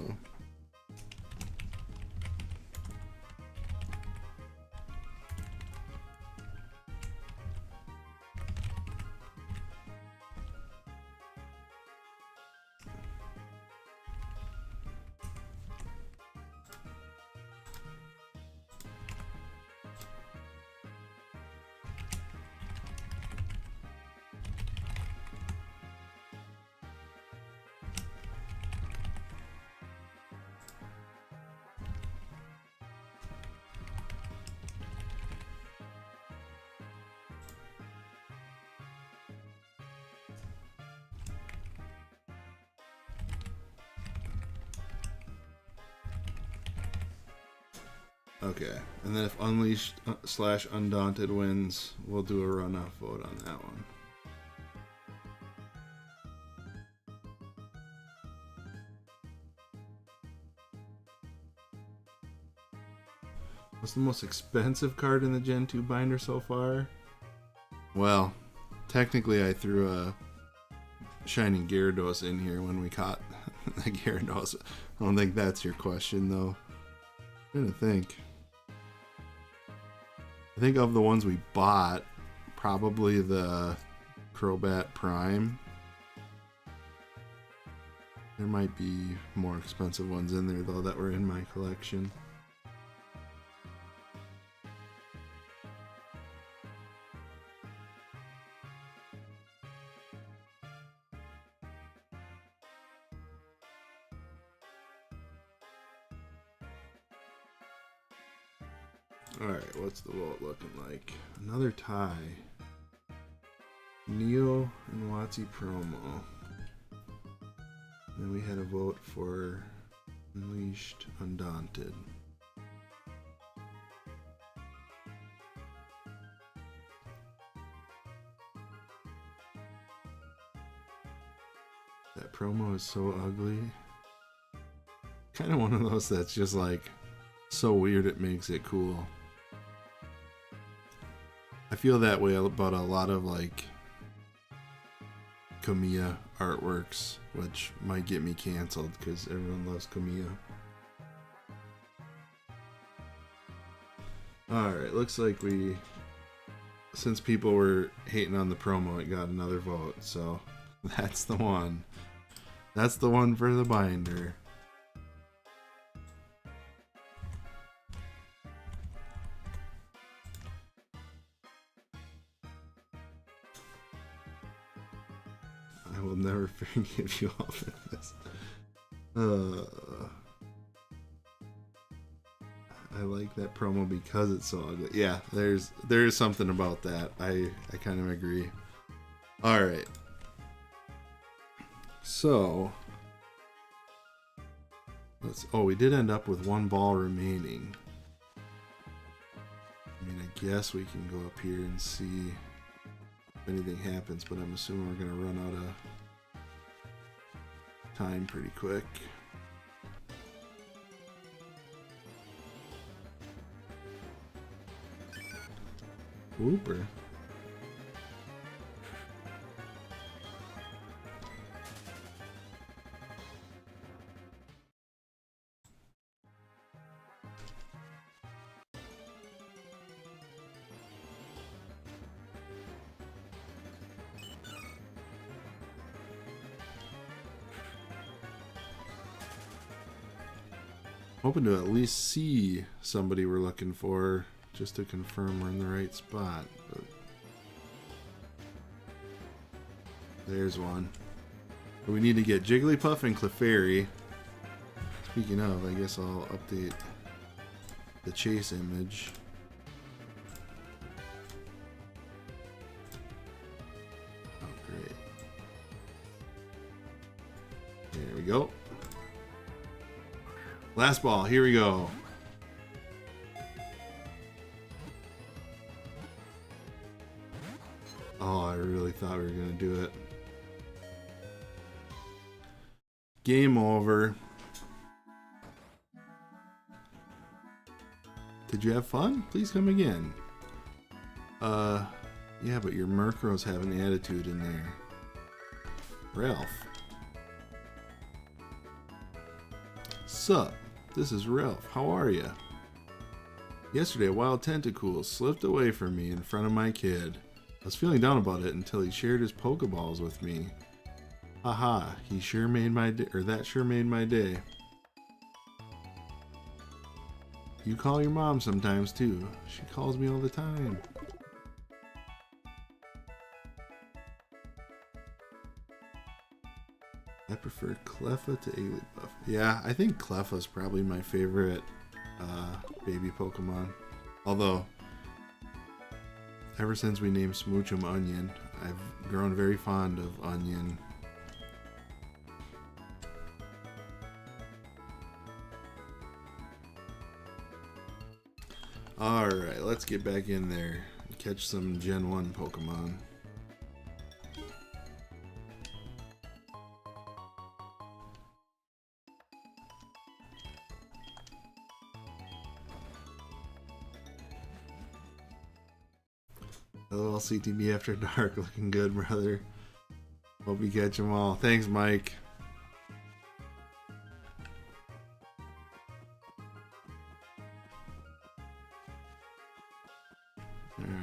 Okay, and then if Unleashed / Undaunted wins, we'll do a runoff vote on that one. What's the most expensive card in the Gen 2 binder so far? Well, technically I threw a Shining Gyarados in here when we caught the Gyarados. I don't think that's your question though. I'm trying to think. I think of the ones we bought, probably the Crobat Prime. There might be more expensive ones in there though that were in my collection. Alright, what's the vote looking like? Another tie. Neo and Watsy promo. Then we had a vote for Unleashed Undaunted. That promo is so ugly. Kind of one of those that's just like so weird it makes it cool. I feel that way about a lot of like Kamiya artworks, which might get me canceled because everyone loves Kamiya. Alright, looks like since people were hating on the promo, it got another vote, so that's the one. That's the one for the binder. I will never forgive you all for this. I like that promo because it's so ugly. Yeah, there's something about that. I kind of agree. All right. So, we did end up with one ball remaining. I mean, I guess we can go up here and see if anything happens, but I'm assuming we're gonna run out of time pretty quick. Whooper. Hoping to at least see somebody we're looking for, just to confirm we're in the right spot. But there's one. But we need to get Jigglypuff and Clefairy. Speaking of, I guess I'll update the chase image. Oh, great. There we go. Last ball, here we go. Oh, I really thought we were going to do it. Game over. Did you have fun? Please come again. Yeah, but your Murkrows have an attitude in there. Ralph. Sup? This is Ralph. How are ya? Yesterday, a wild Tentacool slipped away from me in front of my kid. I was feeling down about it until he shared his Pokeballs with me. Haha, he sure made my day, or that sure made my day. You call your mom sometimes too. She calls me all the time. I prefer Cleffa to Igglybuff. Yeah, I think Cleffa's probably my favorite baby Pokemon. Although, ever since we named Smoochum Onion, I've grown very fond of Onion. Alright, let's get back in there and catch some Gen 1 Pokemon. Hello, CTB After Dark, looking good, brother. Hope you catch them all. Thanks, Mike. Alright.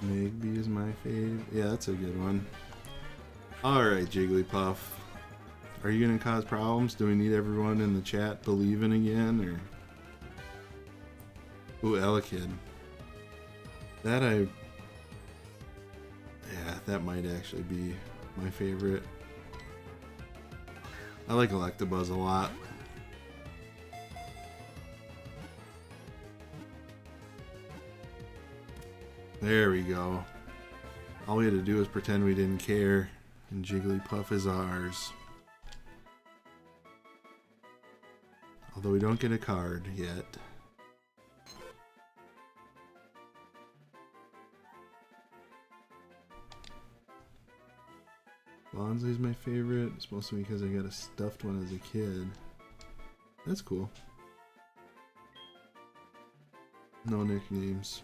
Migby is my fave. Yeah, that's a good one. Alright, Jigglypuff. Are you gonna cause problems? Do we need everyone in the chat believing again, or? Ooh, Elekid. Yeah, that might actually be my favorite. I like Electabuzz a lot. There we go. All we had to do was pretend we didn't care, and Jigglypuff is ours. Although we don't get a card yet. Bonsley's my favorite. It's mostly because I got a stuffed one as a kid. That's cool. No nicknames.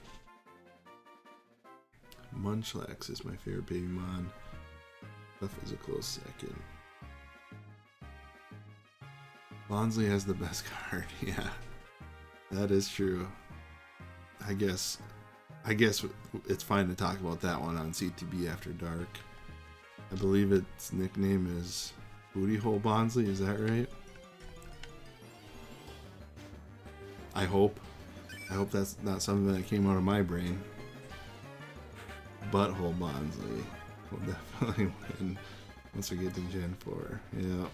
Munchlax is my favorite Babymon. Stuff is a close second. Bonsley has the best card. Yeah, that is true. I guess it's fine to talk about that one on CTB After Dark. I believe its nickname is Booty Hole Bonsley. Is that right? I hope that's not something that came out of my brain. Butthole Bonsley will definitely win once we get to Gen 4. Yeah.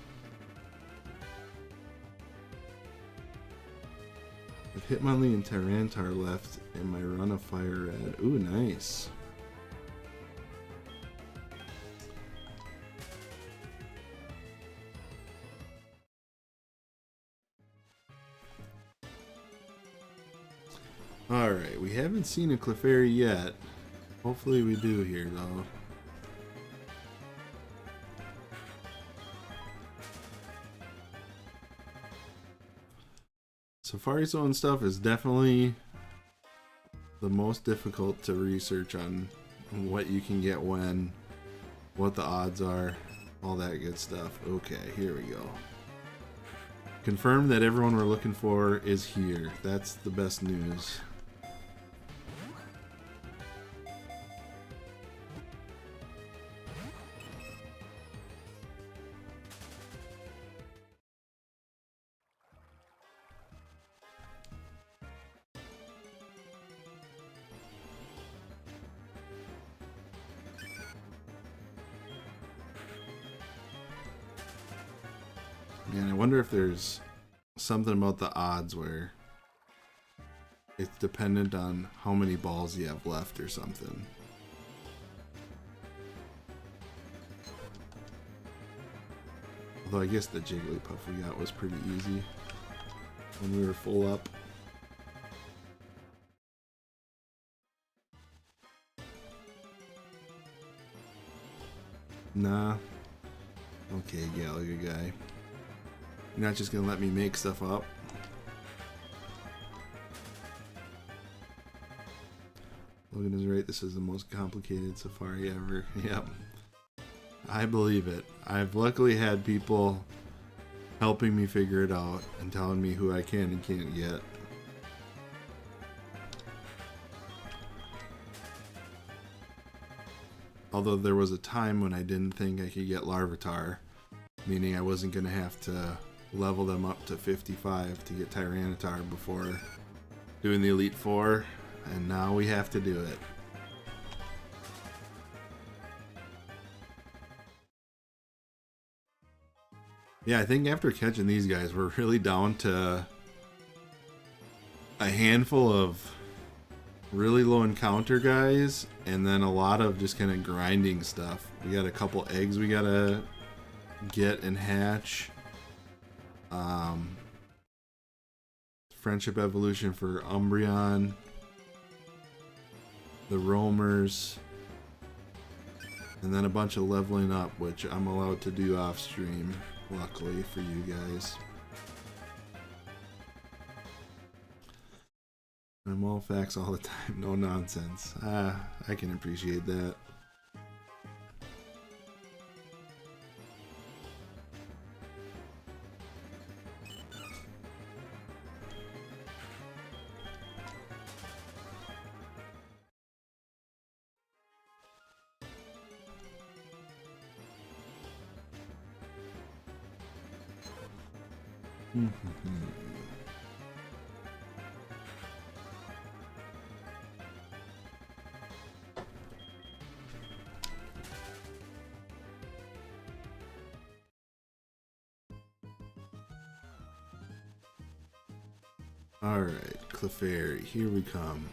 I've Hitmonlee and Tyranitar left in my run of Fire Red. Ooh, nice. Alright, we haven't seen a Clefairy yet. Hopefully we do here, though. Safari Zone stuff is definitely the most difficult to research on what you can get when, what the odds are, all that good stuff. Okay, here we go. Confirm that everyone we're looking for is here. That's the best news. Man, I wonder if there's something about the odds where it's dependent on how many balls you have left or something. Although I guess the Jigglypuff we got was pretty easy when we were full up. Nah. Okay, Gallagher guy. You're not just gonna let me make stuff up. Logan is right, this is the most complicated safari ever. Yep. I believe it. I've luckily had people helping me figure it out and telling me who I can and can't get. Although there was a time when I didn't think I could get Larvitar, meaning I wasn't gonna have to level them up to 55 to get Tyranitar before doing the Elite Four, and now we have to do it. Yeah, I think after catching these guys, we're really down to a handful of really low encounter guys, and then a lot of just kind of grinding stuff. We got a couple eggs we gotta get and hatch. Friendship evolution for Umbreon, the roamers, and then a bunch of leveling up, which I'm allowed to do off stream, luckily for you guys. I'm all facts all the time, no nonsense. I can appreciate that. Alright, Clefairy, here we come.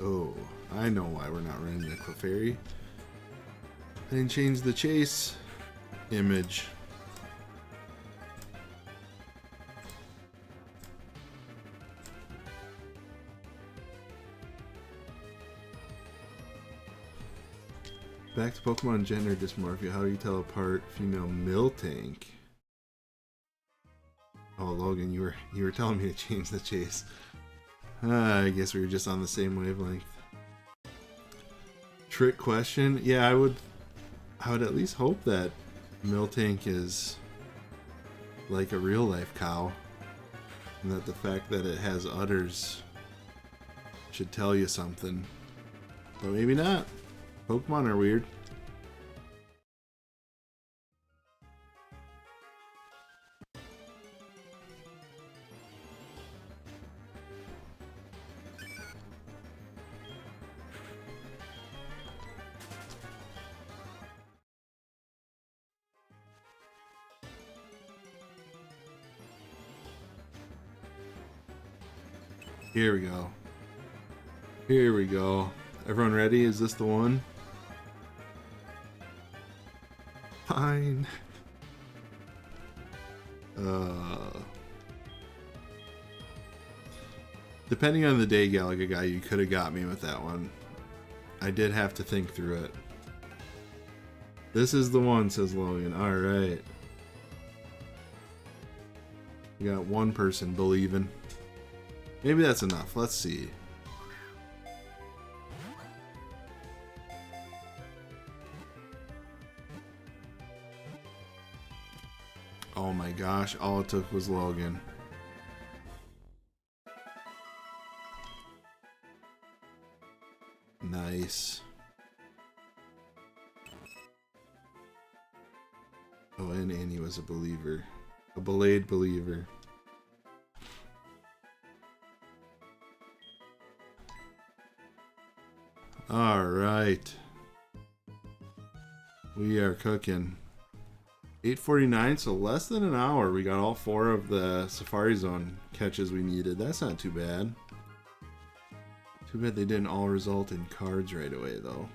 Oh, I know why we're not running the Clefairy. I didn't change the chase image. Back to Pokemon gender dysmorphia. How do you tell apart female Miltank? Oh, Logan, you were telling me to change the chase. I guess we were just on the same wavelength. Trick question? Yeah, I would at least hope that Miltank is like a real life cow, and that the fact that it has udders should tell you something. But maybe not. Pokemon are weird. Here we go. Here we go. Everyone ready? Is this the one? Fine. Depending on the day, Galaga guy, you could have got me with that one. I did have to think through it. This is the one, says Logan. Alright. We got one person believing. Maybe that's enough. Let's see. Oh my gosh, all it took was Logan. Nice. Oh, and Annie was a believer. A belayed believer. Alright. We are cooking. 8:49, so less than an hour. We got all 4 of the Safari Zone catches we needed. That's not too bad. Too bad they didn't all result in cards right away, though.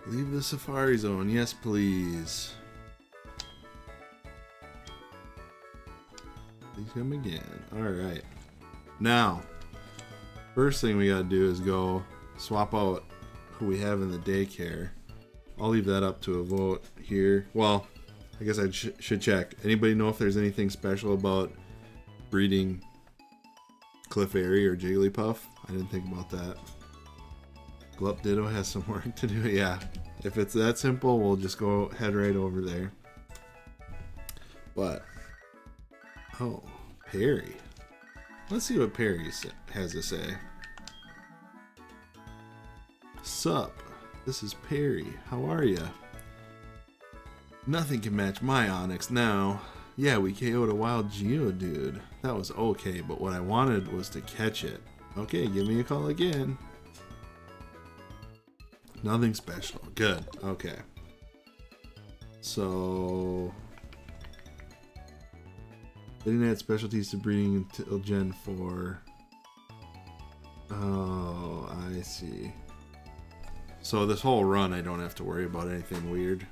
Leave the Safari Zone. Yes, please. Please come again. Alright. Now, first thing we gotta do is go swap out who we have in the daycare. I'll leave that up to a vote here. Well, I guess I should check. Anybody know if there's anything special about breeding Clefairy or Jigglypuff? I didn't think about that. Glup Ditto has some work to do. Yeah, if it's that simple, we'll just go head right over there. But, oh, Perry. Let's see what Perry has to say. Sup? This is Perry. How are ya? Nothing can match my Onix now. Yeah, we KO'd a wild Geodude. That was okay, but what I wanted was to catch it. Okay, give me a call again. Nothing special. Good. Okay. So they didn't add specialties to breeding until Gen 4. Oh, I see. So this whole run, I don't have to worry about anything weird.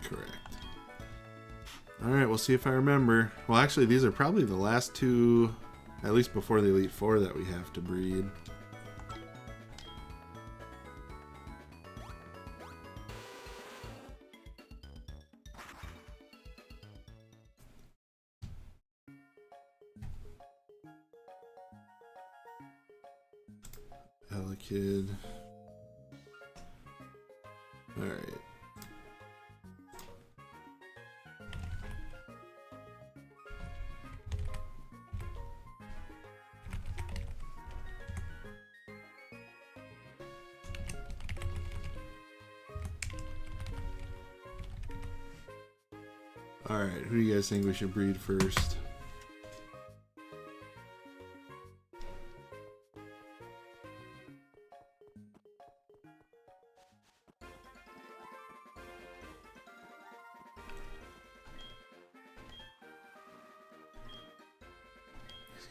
Correct. Alright, we'll see if I remember. Well, actually, these are probably the last two, at least before the Elite Four, that we have to breed. Kid. All right. All right. Who do you guys think we should breed first?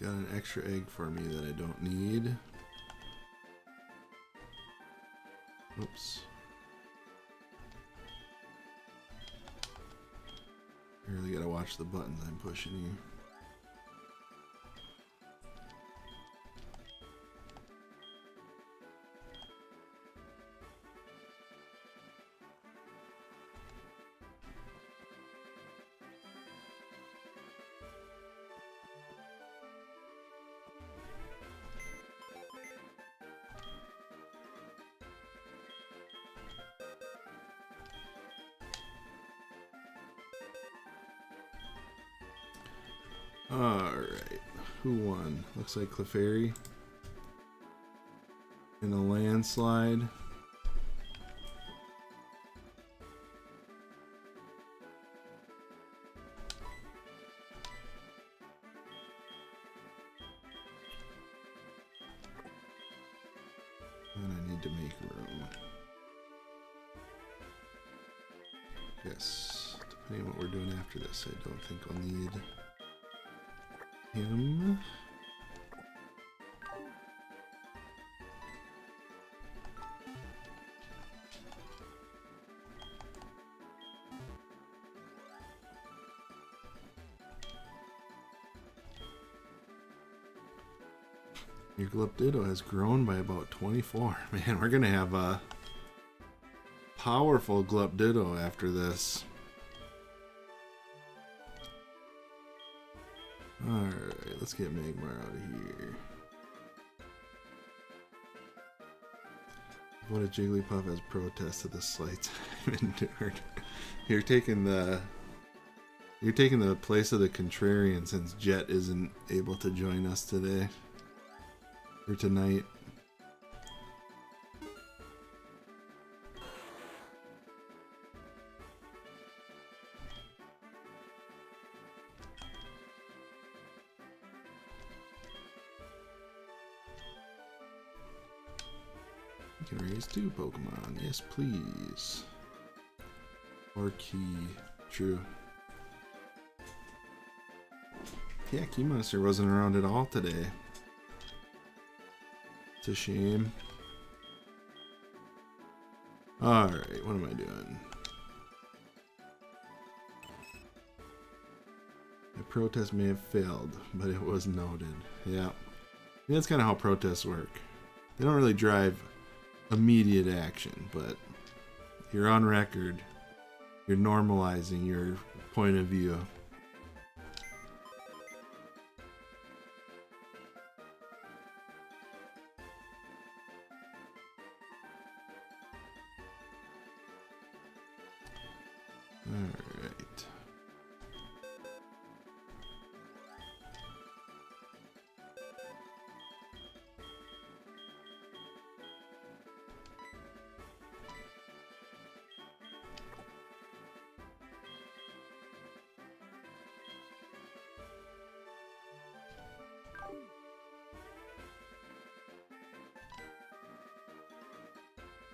Got an extra egg for me that I don't need. Oops. I really gotta watch the buttons I'm pushing here. Alright, who won? Looks like Clefairy in a landslide. And I need to make room. Yes, depending on what we're doing after this, I don't think I'll need him. Your Glup-Ditto has grown by about 24. Man, we're gonna have a powerful Glup-Ditto after this. Alright, let's get Magmar out of here. What a Jigglypuff has protest to the slights I've endured. You're taking the place of the contrarian since Jet isn't able to join us today. Or tonight. You can raise 2 Pokemon. Yes, please. Or Key. True. Yeah, Key Monster wasn't around at all today. It's a shame. Alright, what am I doing? My protest may have failed, but it was noted. Yeah. That's kind of how protests work. They don't really drive immediate action, but you're on record. You're normalizing your point of view. Alright.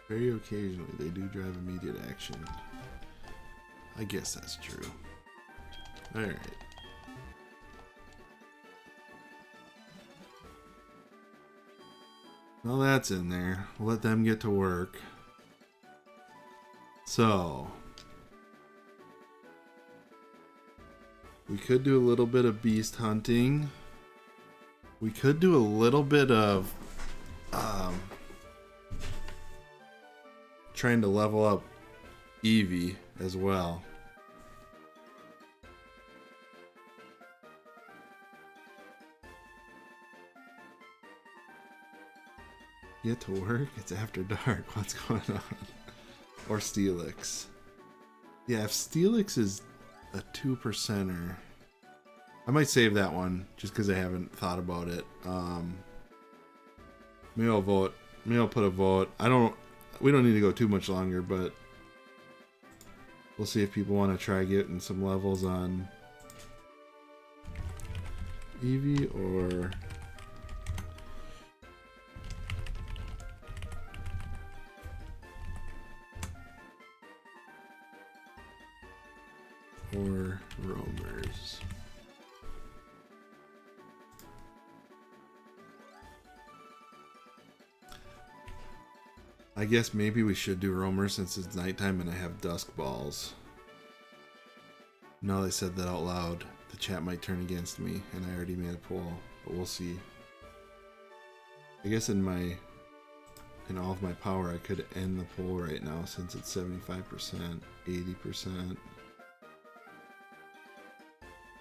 Very occasionally, they do drive immediate action. I guess that's true. Alright. Well, that's in there. We'll let them get to work. So, we could do a little bit of beast hunting. We could do a little bit of trying to level up Eevee as well. Get to work? It's after dark. What's going on? Or Steelix. Yeah, if Steelix is a 2%er, I might save that one just because I haven't thought about it. Maybe I'll vote. Maybe I'll put a vote. We don't need to go too much longer, but we'll see if people want to try getting some levels on Eevee or roamers. I guess maybe we should do roamers since it's nighttime and I have dusk balls. Now they said that out loud. The chat might turn against me and I already made a poll, but we'll see. I guess in all of my power I could end the poll right now since it's 75%, 80%.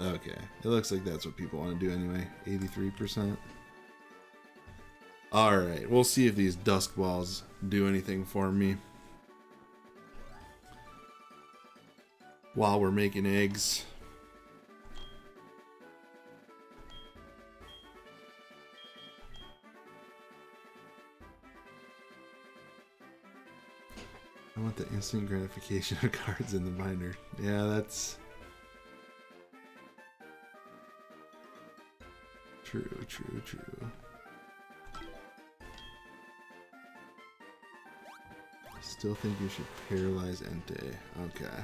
Okay, it looks like that's what people want to do anyway. 83%. Alright, we'll see if these dusk balls do anything for me while we're making eggs. I want the instant gratification of cards in the binder. Yeah, that's true. Still think you should paralyze Entei. Okay.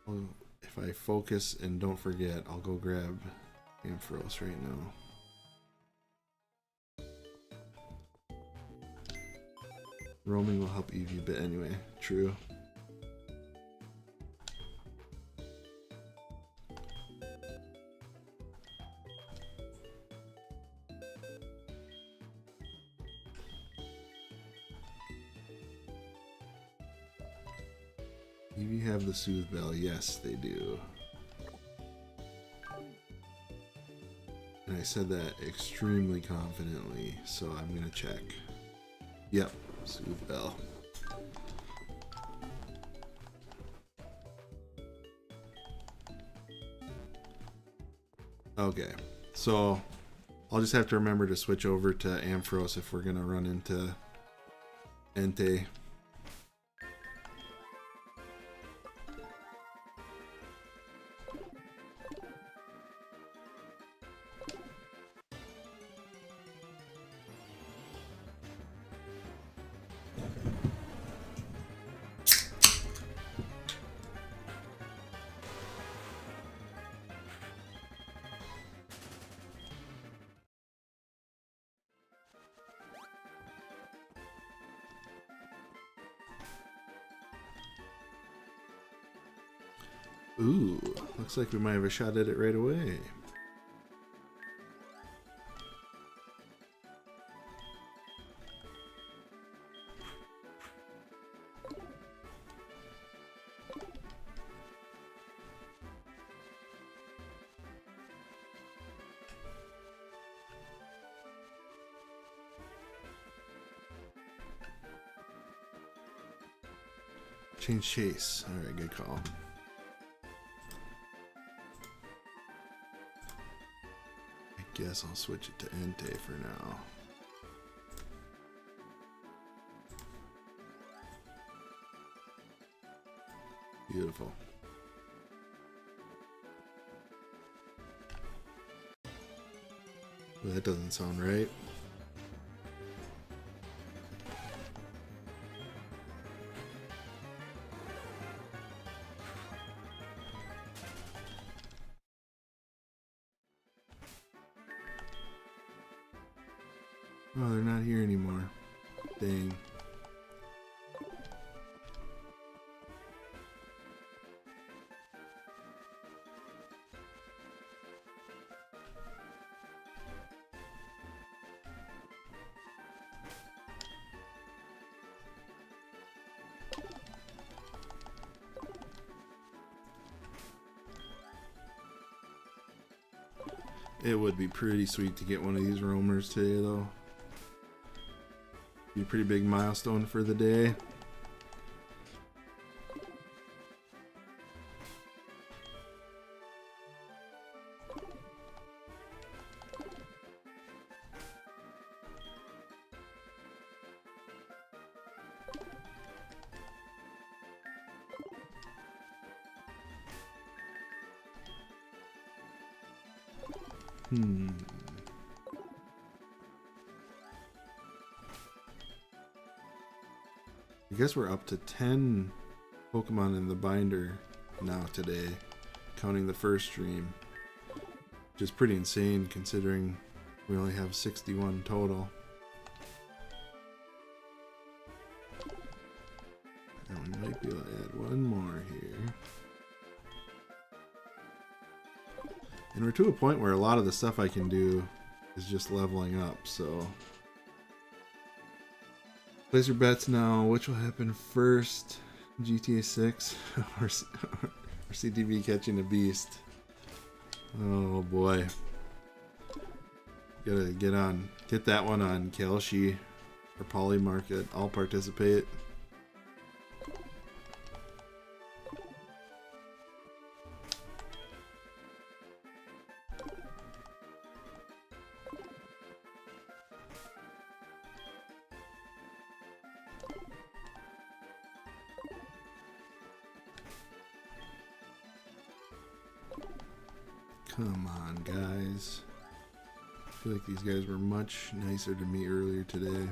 Well, if I focus and don't forget, I'll go grab Ampharos right now. Roaming will help Eevee a bit anyway. True. Eevee have the Soothe Bell? Yes, they do. And I said that extremely confidently, so I'm gonna check. Yep, Soothe Bell. Okay, so I'll just have to remember to switch over to Ampharos if we're gonna run into Entei. Ooh, looks like we might have a shot at it right away. Change chase. Alright, good call. Guess I'll switch it to Entei for now. Beautiful. Well, that doesn't sound right. Oh, they're not here anymore. Dang. It would be pretty sweet to get one of these roamers today, though. Be a pretty big milestone for the day. I guess we're up to 10 Pokemon in the binder now today, counting the first stream, which is pretty insane considering we only have 61 total. And we might be able to add one more here. And we're to a point where a lot of the stuff I can do is just leveling up, so... Place your bets now. Which will happen first? GTA 6 or CTV catching a beast? Oh boy. Gotta get that one on Kelshi or Polymarket. I'll participate. Come on, guys. I feel like these guys were much nicer to me earlier today.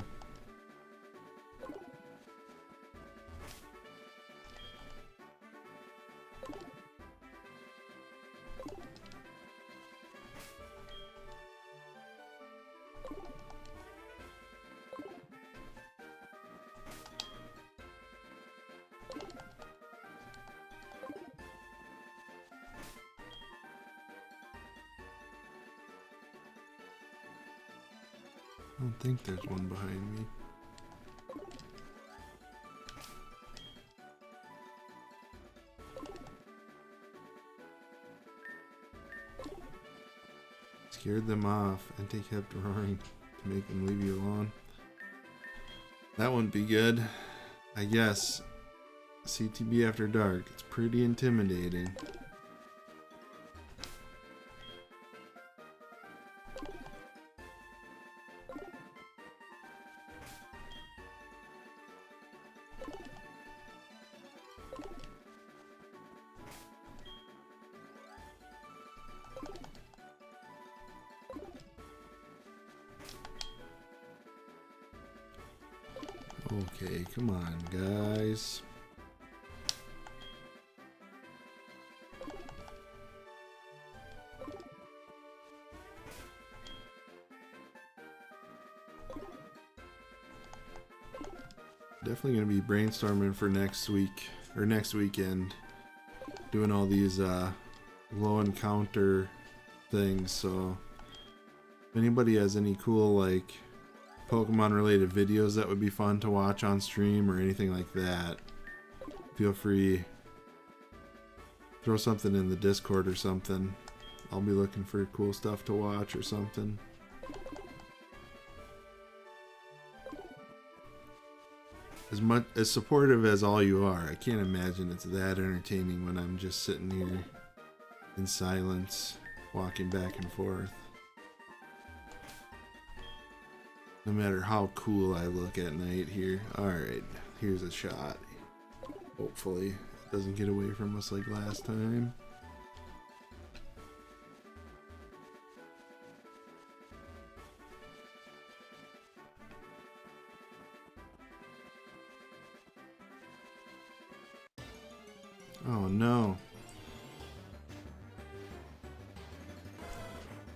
I don't think there's one behind me. Scared them off and they kept roaring to make them leave you alone. That wouldn't be good. I guess CTB after dark, it's pretty intimidating. Okay, come on, guys. Definitely going to be brainstorming for next week or next weekend, doing all these low encounter things. So if anybody has any cool like Pokemon related videos that would be fun to watch on stream or anything like that, feel free, throw something in the Discord or something. I'll be looking for cool stuff to watch or something. As supportive as all you are, I can't imagine it's that entertaining when I'm just sitting here in silence, walking back and forth. No matter how cool I look at night here. Alright, here's a shot. Hopefully it doesn't get away from us like last time. Oh no.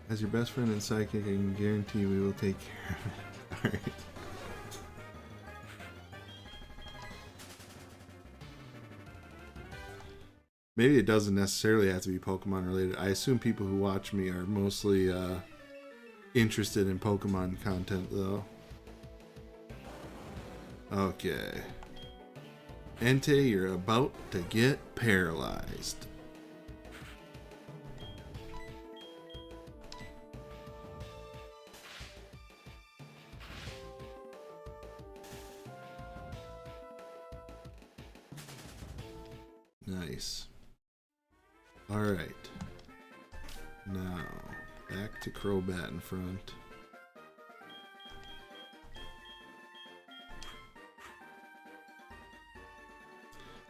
As your best friend and sidekick, I can guarantee we will take care of it. Alright. Maybe it doesn't necessarily have to be Pokemon related. I assume people who watch me are mostly interested in Pokemon content, though. Okay. Entei, you're about to get paralyzed. Nice. Alright. Now, back to Crobat in front.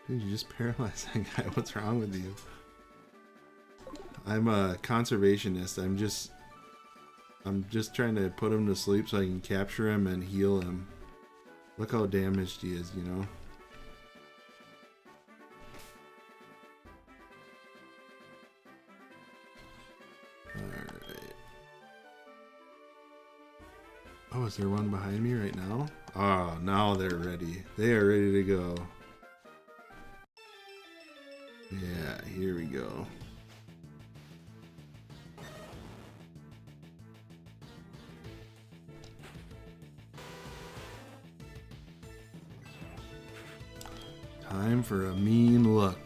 Dude, you just paralyzed that guy. What's wrong with you? I'm a conservationist. I'm just trying to put him to sleep so I can capture him and heal him. Look how damaged he is, you know? Alright. Oh, is there one behind me right now? Oh, now they're ready. They are ready to go. Yeah, here we go. Time for a mean look.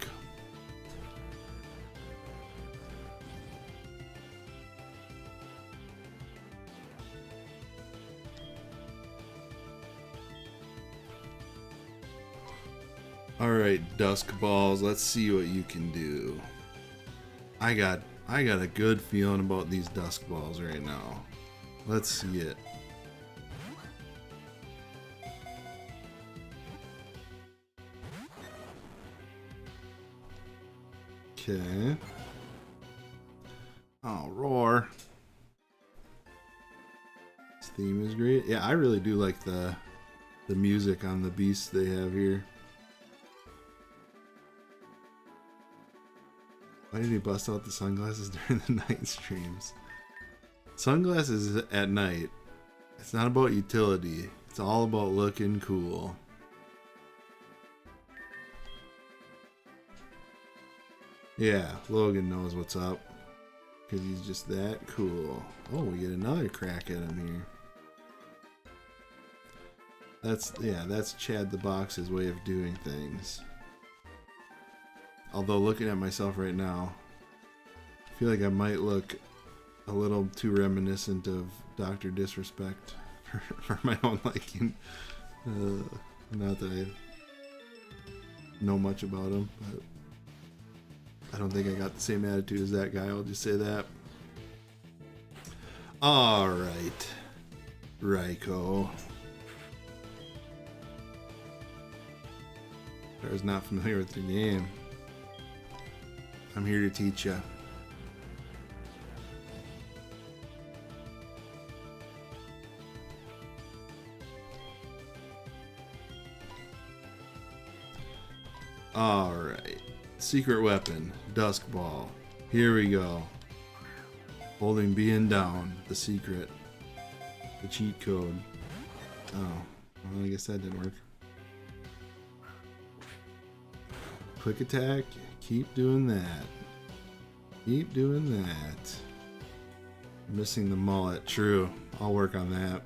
Alright, Dusk Balls, let's see what you can do. I got a good feeling about these Dusk Balls right now. Let's see it. Okay. Oh, roar. This theme is great. Yeah, I really do like the music on the beasts they have here. Why did he bust out the sunglasses during the night streams? Sunglasses at night. It's not about utility. It's all about looking cool. Yeah, Logan knows what's up. Because he's just that cool. Oh, we get another crack at him here. That's Chad the Box's way of doing things. Although looking at myself right now, I feel like I might look a little too reminiscent of Dr. Disrespect for my own liking. Not that I know much about him, but I don't think I got the same attitude as that guy, I'll just say that. Alright, Raikou. I was not familiar with your game. I'm here to teach you. Alright. Secret weapon. Dusk Ball. Here we go. Holding B and down. The secret. The cheat code. Oh. Well, I guess that didn't work. Quick attack. Keep doing that. Keep doing that. Missing the mullet. True. I'll work on that.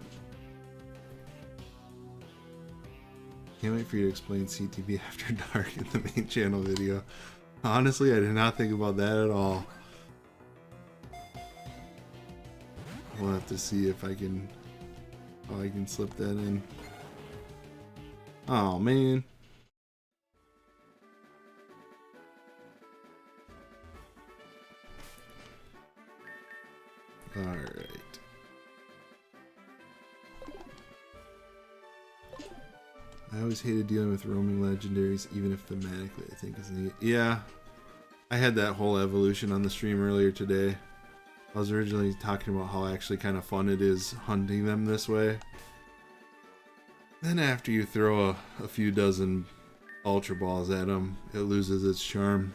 Can't wait for you to explain CTB After Dark in the main channel video. Honestly, I did not think about that at all. We'll have to see if I can slip that in. Oh man. Alright. I always hated dealing with roaming legendaries, even if thematically I think is neat. Yeah, I had that whole evolution on the stream earlier today. I was originally talking about how actually kind of fun it is hunting them this way. Then after you throw a few dozen Ultra Balls at them, it loses its charm.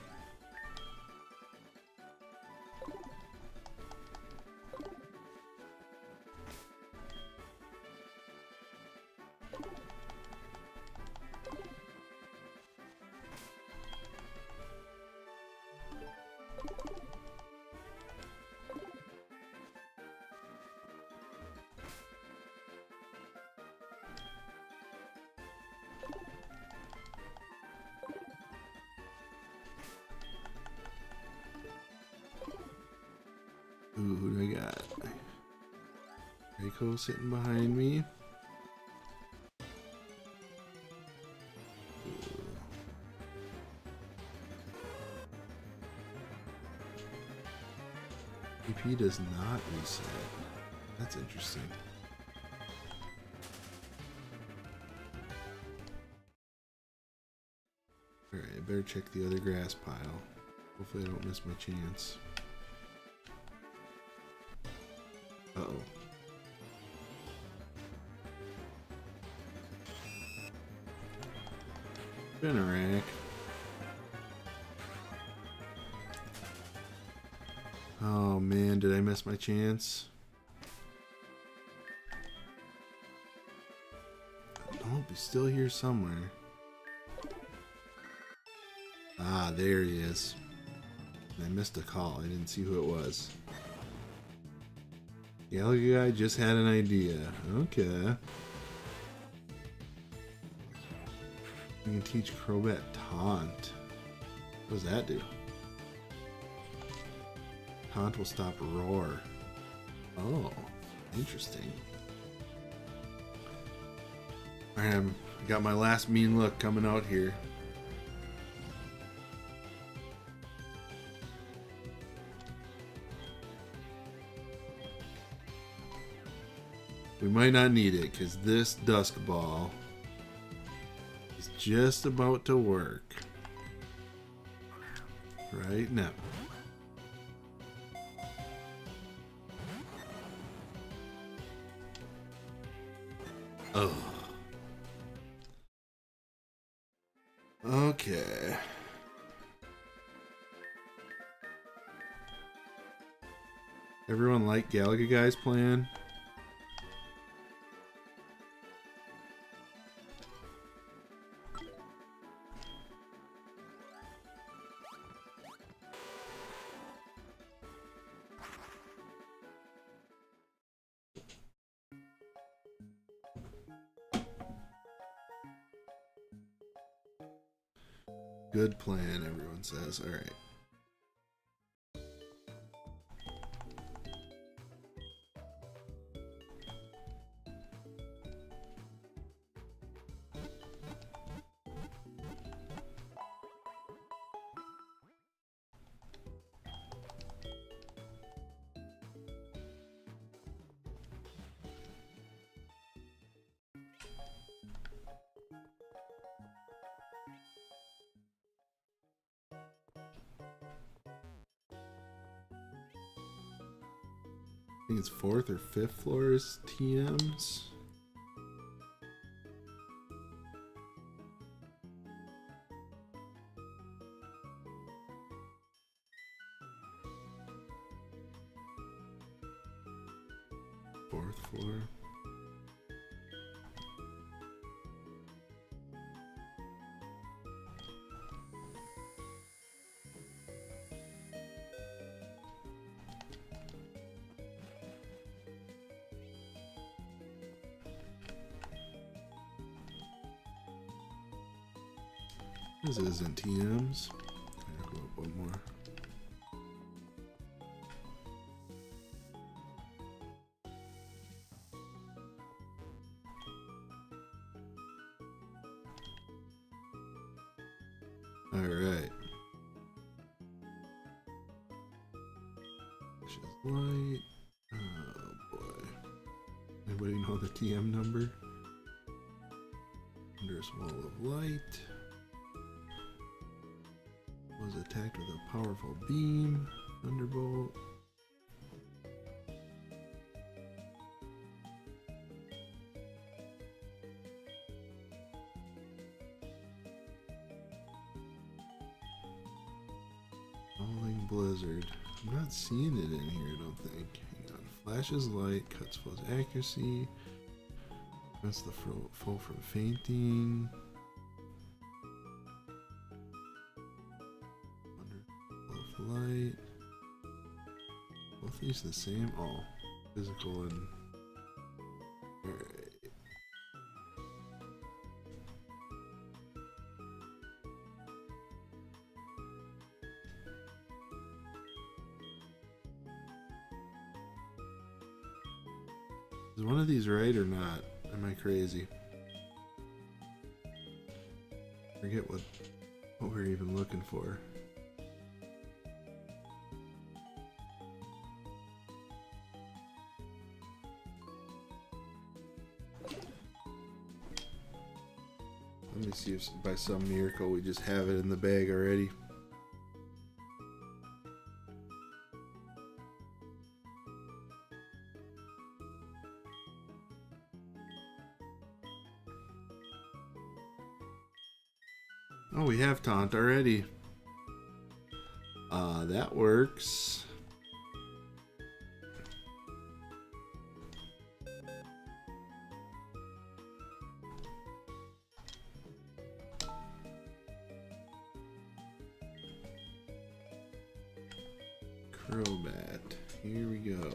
Gecko sitting behind me. AP does not reset. That's interesting. Alright, I better check the other grass pile. Hopefully I don't miss my chance. Uh-oh. Spinarak. Oh man, did I miss my chance? Nope, he's still here somewhere. Ah, there he is. I missed a call. I didn't see who it was. The other guy just had an idea. Okay. You can teach Crobat Taunt. What does that do? Taunt will stop Roar. Oh, interesting. Alright, I got my last mean look coming out here. We might not need it because this Dusk Ball is just about to work right now. Oh. Okay. Everyone like Galaga Guy's plan? Good plan, everyone says. All right. I think it's 4th or 5th floors TMs. Fourth floor. This isn't TMs. I'll go up one more. All right. Just light. Oh boy. Anybody know the TM number? Wondrous Wall of Light. Was attacked with a powerful beam. Thunderbolt. Falling Blizzard. I'm not seeing it in here, I don't think. Hang on. Flashes light, cuts foe's accuracy. That's the foe from fainting. Light. Both these the same? Oh, physical and. Alright. Is one of these right or not? Am I crazy? Forget what we're even looking for. Let me see if by some miracle we just have it in the bag already. Oh, we have taunt already. That works. Crobat. Here we go.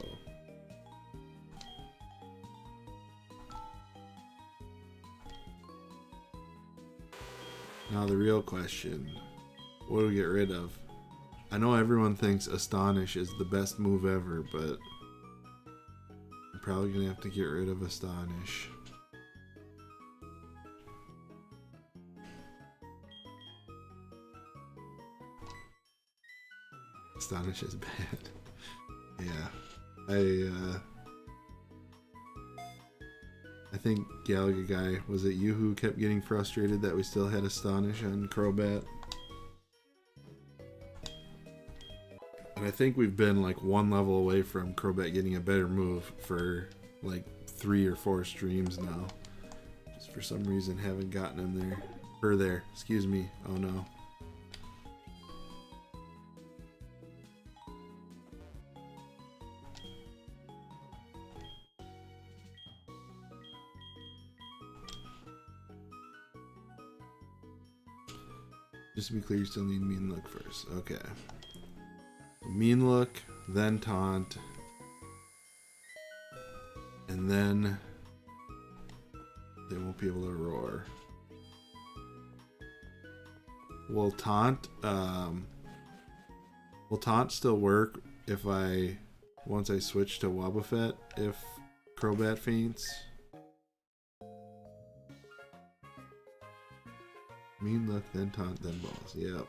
Now the real question, what do we get rid of? I know everyone thinks Astonish is the best move ever, but I'm probably going to have to get rid of Astonish. Astonish is bad. Yeah. I think Galaga Guy, was it you who kept getting frustrated that we still had Astonish on Crobat? And I think we've been like one level away from Crobat getting a better move for like 3 or 4 streams now. Just for some reason haven't gotten him there. Or there, excuse me. Oh no. Just to be clear, you still need Mean Look first. Okay. Mean Look, then Taunt. And then they won't be able to roar. Will Taunt still work if once I switch to Wobbuffet if Crobat faints? Mean Look, then Taunt, then Balls. Yep.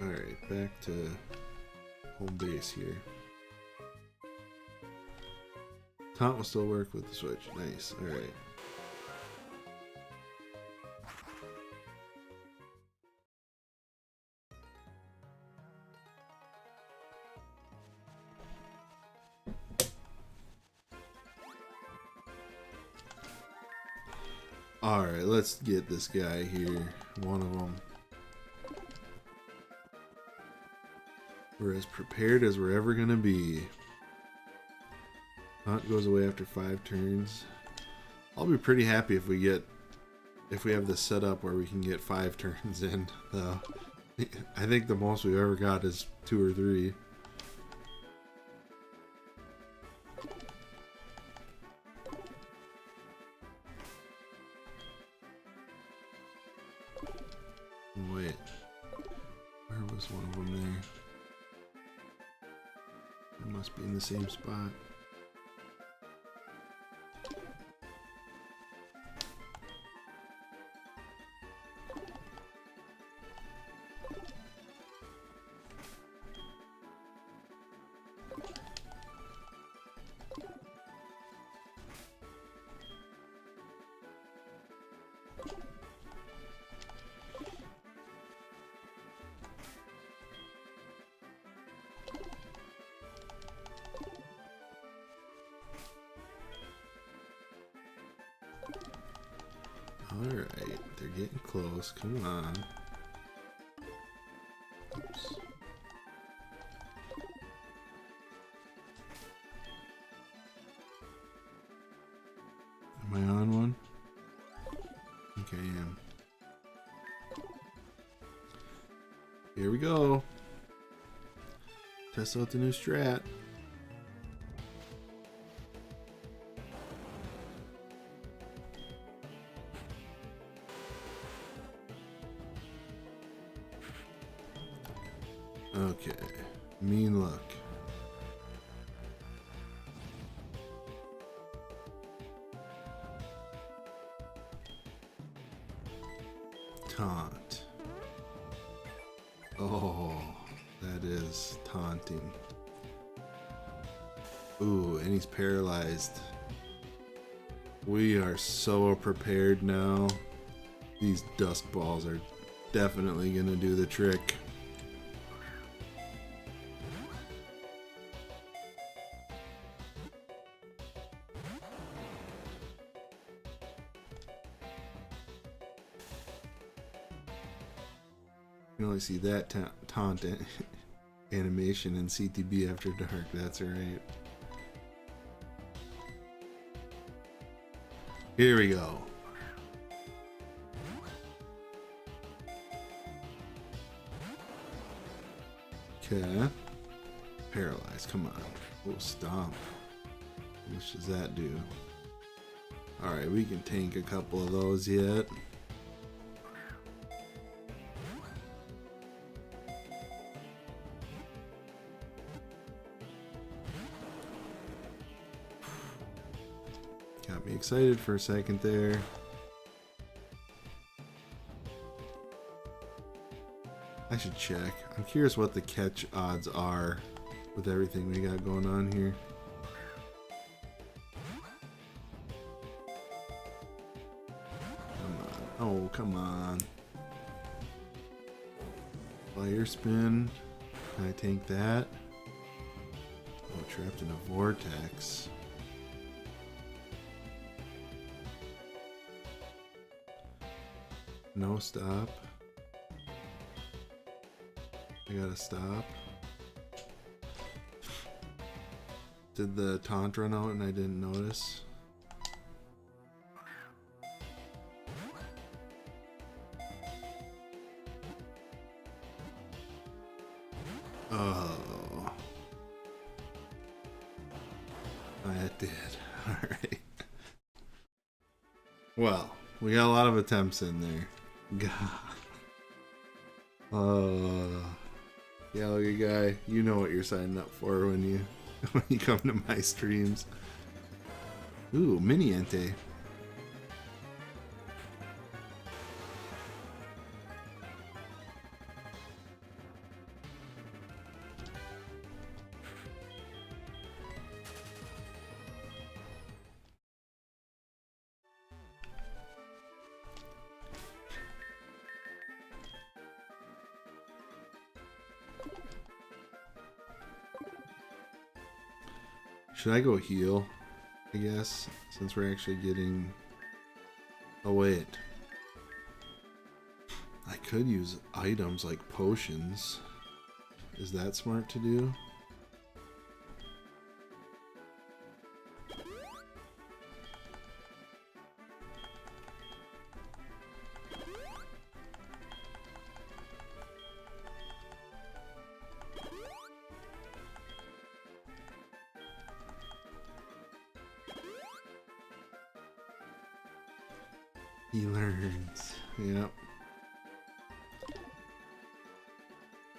Alright, back to home base here. Taunt will still work with the switch. Nice. Alright. Alright, let's get this guy here. One of them. We're as prepared as we're ever gonna be. Hunt goes away after 5 turns. I'll be pretty happy if we have this set up where we can get 5 turns in, though. I think the most we've ever got is 2 or 3. Wait, where was one of them there? It must be in the same spot. Alright, they're getting close. Come on. Oops. Am I on one? I think I am. Here we go. Test out the new strat. Okay. Mean look. Taunt. Oh, that is taunting. Ooh, and he's paralyzed. We are so prepared now. These dusk balls are definitely gonna do the trick. You can only see that taunt animation in CTB After Dark, that's right. Here we go. Okay. Paralyzed, come on. Oh, stomp. How much does that do? Alright, we can tank a couple of those yet. Got me excited for a second there. I should check. I'm curious what the catch odds are with everything we got going on here. Come on. Oh, come on. Fire spin. Can I tank that? Oh, trapped in a vortex. No stop. I gotta stop. Did the taunt run out and I didn't notice? Oh. It did. Alright. Well, we got a lot of attempts in there. God. Gallagher guy, you know what you're signing up for when you come to my streams. Ooh, mini Entei. Should I go heal? I guess, since we're actually getting... Oh wait. I could use items like potions. Is that smart to do? He learns. Yep.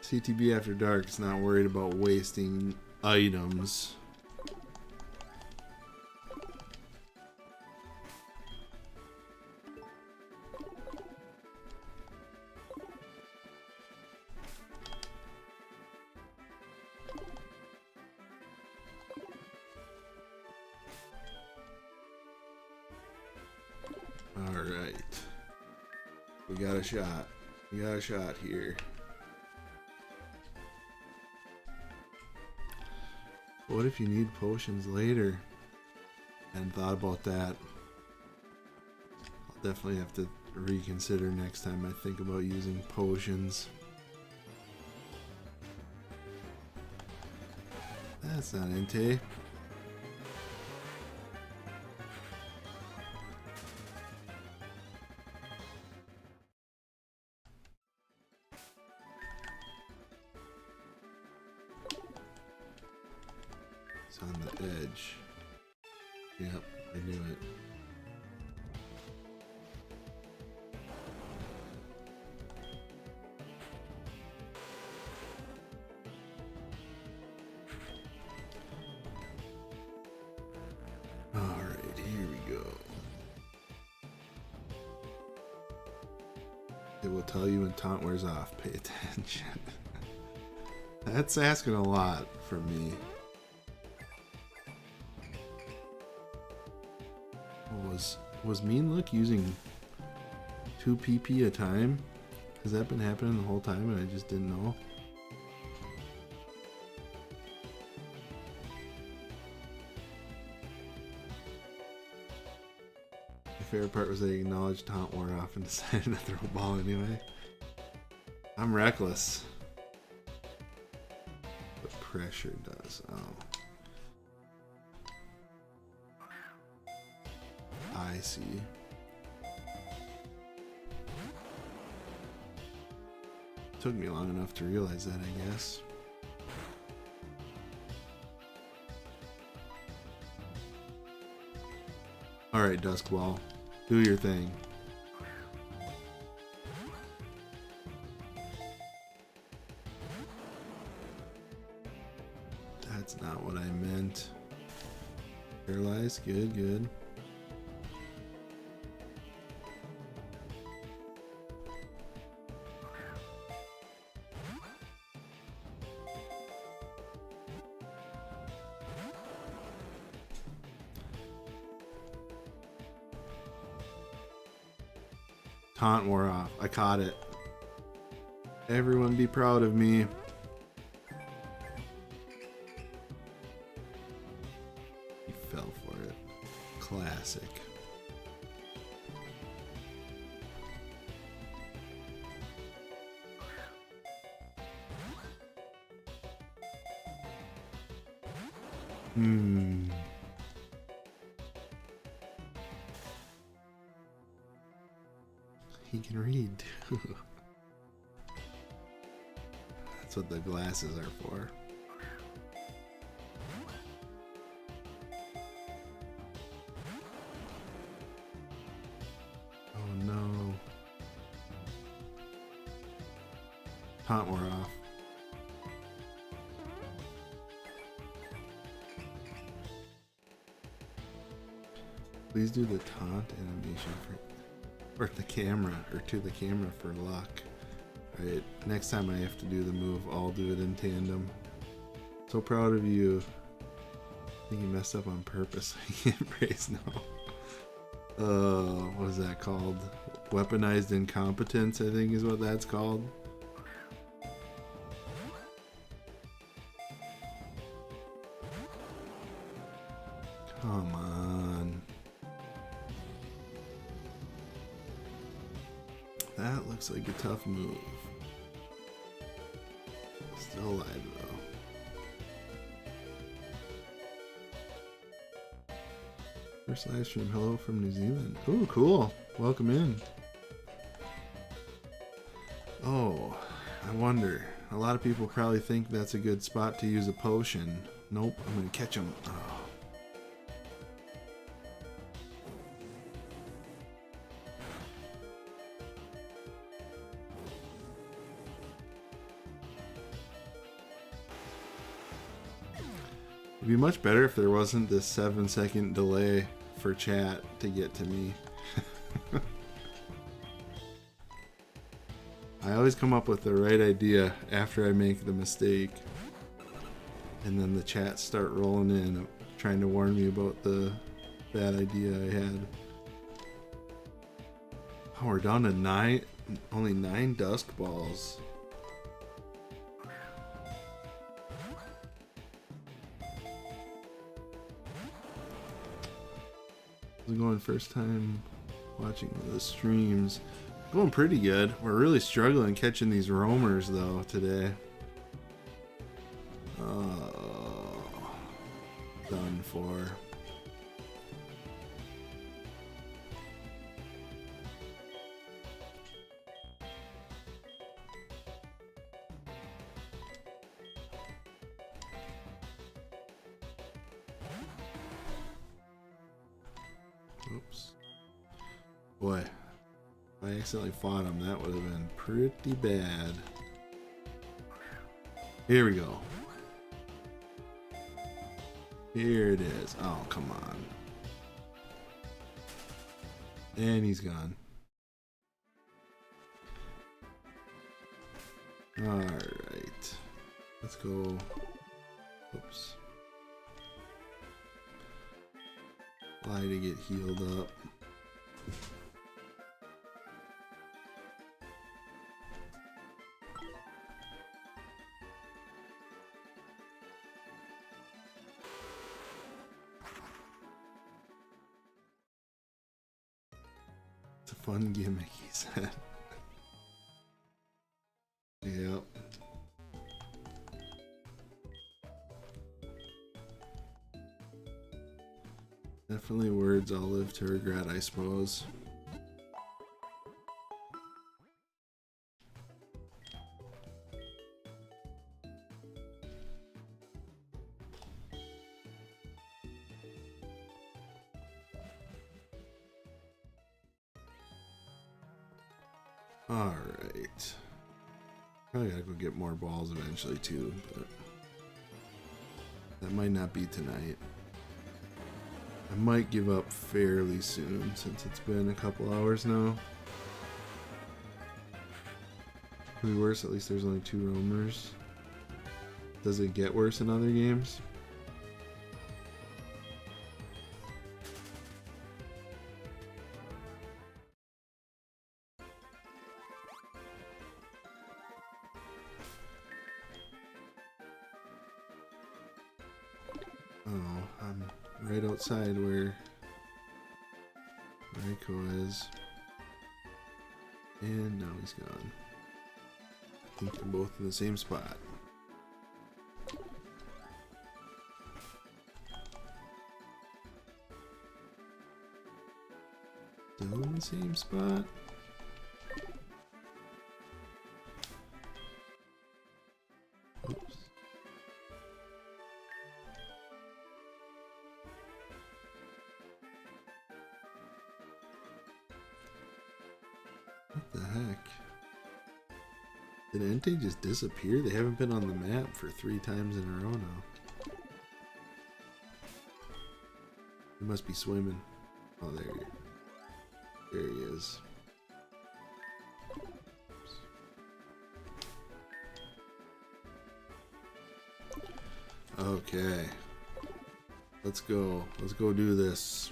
CTB After Dark is not worried about wasting items. Alright. We got a shot. We got a shot here. What if you need potions later? I hadn't thought about that. I'll definitely have to reconsider next time I think about using potions. That's not Entei. It's on the edge. Yep, I knew it. It will tell you when taunt wears off. Pay attention. That's asking a lot from me. Was Mean Look using 2 PP a time? Has that been happening the whole time and I just didn't know? My favorite part was they acknowledged taunt wore off and decided to throw a ball anyway. I'm reckless. The pressure does. Oh. I see. Took me long enough to realize that, I guess. Alright, Duskball. Do your thing. That's not what I meant. Paralyzed. Good, good. Taunt wore off. I caught it. Everyone be proud of me. He fell for it. Classic. He can read too. That's what the glasses are for. Oh no. Taunt wore off. Please do the taunt animation for the camera, or to the camera for luck. Alright, next time I have to do the move, I'll do it in tandem. So proud of you. I think you messed up on purpose. I can't praise now. What is that called? Weaponized incompetence, I think is what that's called. Come on. That looks like a tough move. Still alive though. First live stream, hello from New Zealand. Oh, cool. Welcome in. Oh, I wonder. A lot of people probably think that's a good spot to use a potion. Nope, I'm gonna catch him. Oh. It'd be much better if there wasn't this 7-second delay for chat to get to me. I always come up with the right idea after I make the mistake, and then the chats start rolling in trying to warn me about the bad idea I had. Oh, we're down to only 9 dusk balls. Going first time watching the streams. Going pretty good. We're really struggling catching these roamers though today. Done for. Oops. Boy, if I accidentally fought him, that would have been pretty bad. Here we go. Here it is. Oh, come on. And he's gone. Alright. Let's go. Oops. Fly to get healed up. It's a fun gimmick, he said. Yep. Definitely words I'll live to regret, I suppose. Alright. Probably gotta go get more balls eventually too, but that might not be tonight. I might give up fairly soon since it's been a couple hours now. Could be worse, at least there's only 2 roamers. Does it get worse in other games? Oh, I'm right outside where Raiko is. And now he's gone. I think they're both in the same spot. Still in the same spot? Oops. What the heck? Did Entei just disappear? They haven't been on the map for 3 times in a row now. He must be swimming. Oh, there he is. Oops. Okay. Let's go. Let's go do this.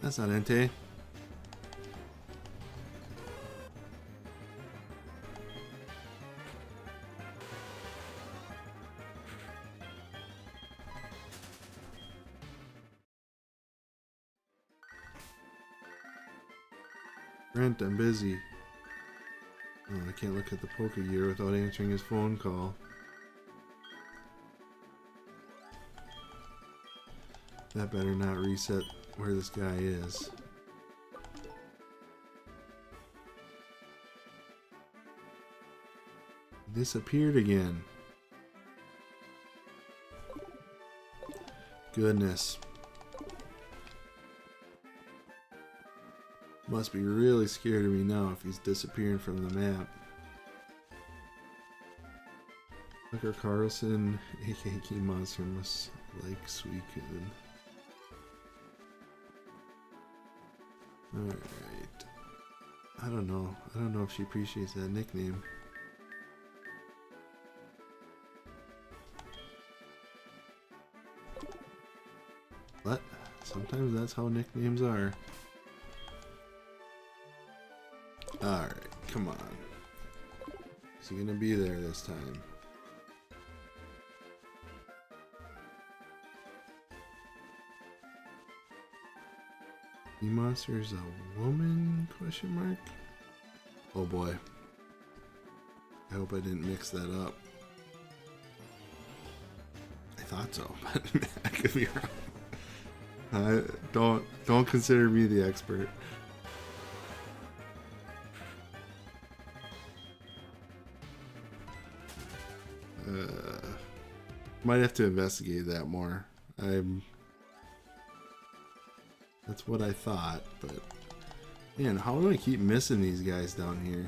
That's not Entei. Brent, I'm busy. Oh, I can't look at the Pokegear without answering his phone call. That better not reset where this guy is. Disappeared again. Goodness. Must be really scared of me now if he's disappearing from the map. Tucker Carlson, aka King Monster, must like Suicune. Alright. I don't know. I don't know if she appreciates that nickname. But sometimes that's how nicknames are. Alright, come on. Is he gonna be there this time? E-Monster is a woman? Question mark? Oh boy. I hope I didn't mix that up. I thought so, but I could be wrong. Don't consider me the expert. Might have to investigate that more. That's what I thought, but man, how do I keep missing these guys down here?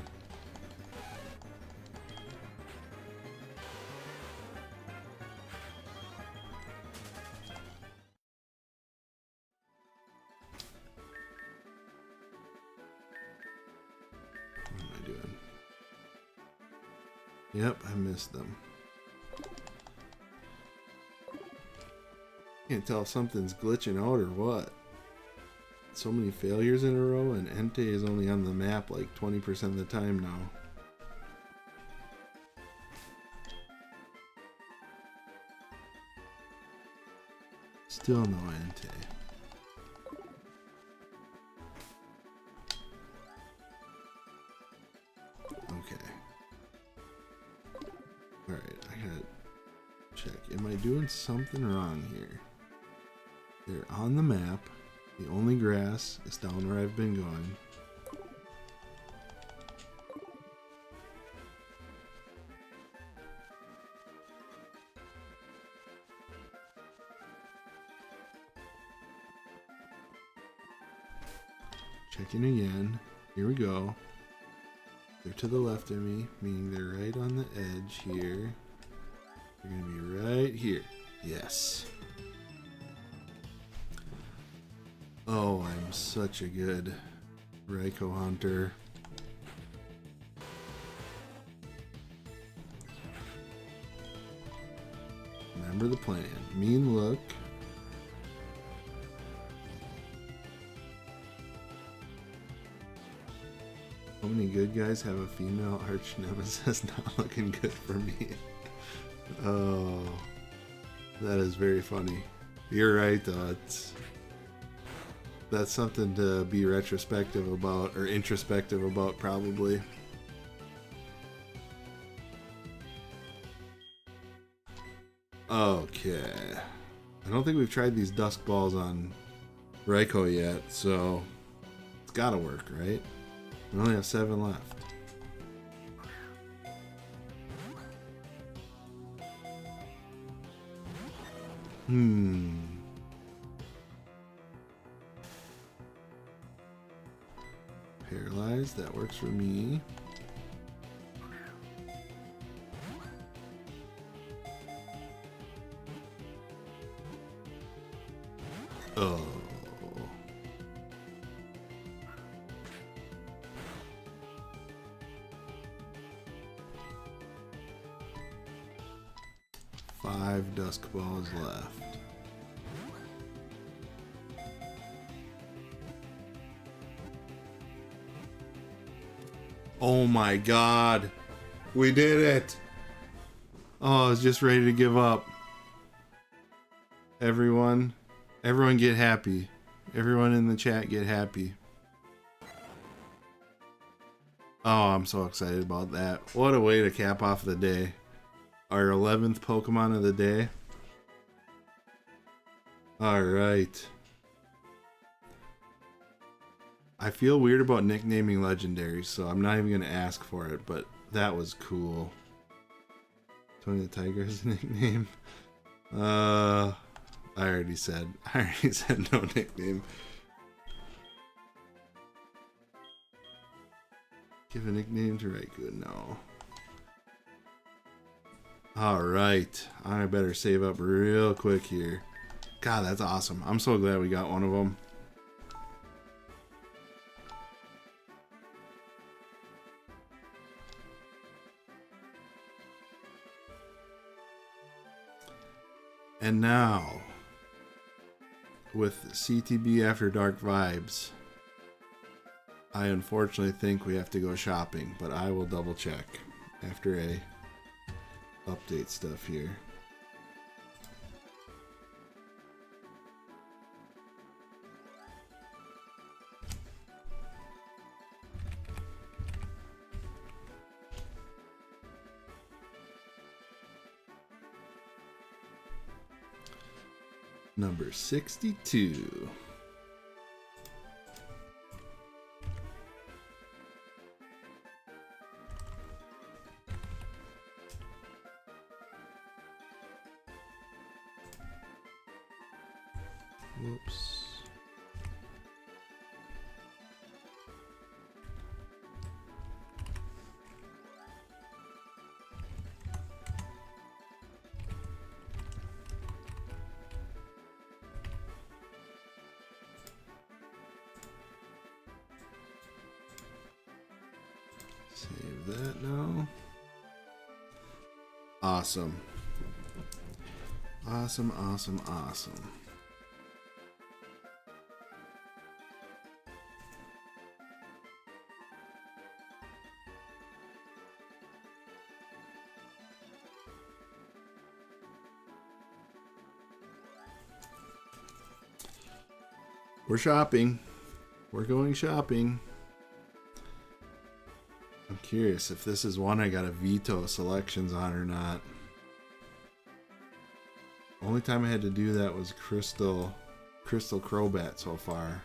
Yep, I missed them. Can't tell if something's glitching out or what. So many failures in a row, and Entei is only on the map like 20% of the time now. Still no Entei. Okay. Alright, I gotta check. Am I doing something wrong here? They're on the map. The only grass is down where I've been going. Checking again. Here we go. They're to the left of me, meaning they're right on the edge here. They're going to be right here. Yes. Oh, I'm such a good Raikou hunter. Remember the plan. Mean look. How many good guys have a female arch nemesis? Not looking good for me. Oh, that is very funny. You're right, though. That's something to be retrospective about, or introspective about, probably. Okay. I don't think we've tried these dusk balls on Raikou yet, so it's gotta work, right? We only have 7 left. Paralyzed, that works for me. Oh. Five dusk balls left. Oh my god. We did it. Oh, I was just ready to give up. Everyone get happy. Everyone in the chat get happy. Oh, I'm so excited about that. What a way to cap off the day. Our 11th Pokemon of the day. Alright. I feel weird about nicknaming legendaries, so I'm not even going to ask for it, but that was cool. Tony the Tiger is a nickname. I already said no nickname. Give a nickname to Raikou? No. Alright. I better save up real quick here. God, that's awesome. I'm so glad we got one of them. And now, with CTB After Dark vibes, I unfortunately think we have to go shopping, but I will double check after I update stuff here. Number 62. Whoops. Save that now. Awesome. Awesome, awesome, awesome. We're shopping. We're going shopping. I'm curious if this is one I gotta veto selections on or not. Only time I had to do that was Crystal Crobat so far.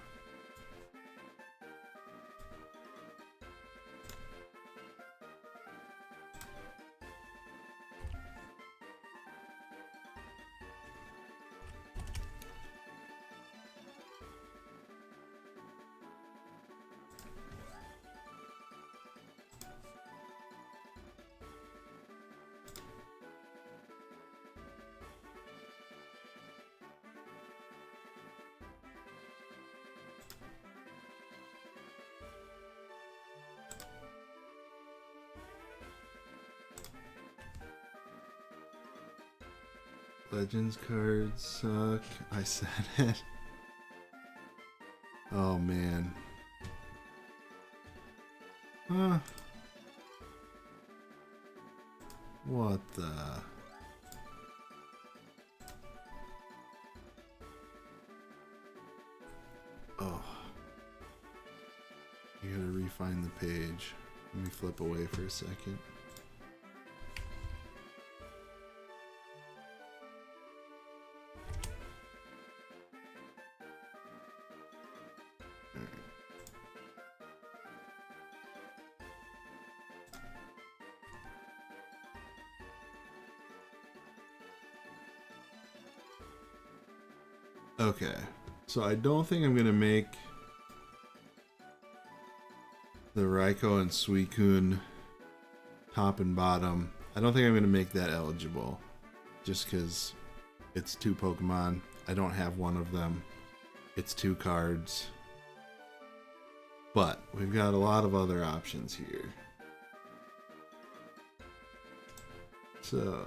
Legends cards suck. I said it. Oh man. Huh. What the? Oh. You gotta refine the page. Let me flip away for a second. Okay, so I don't think I'm gonna make the Raikou and Suicune top and bottom. I don't think I'm gonna make that eligible, just because it's 2 Pokemon. I don't have one of them. It's 2 cards, but we've got a lot of other options here. So.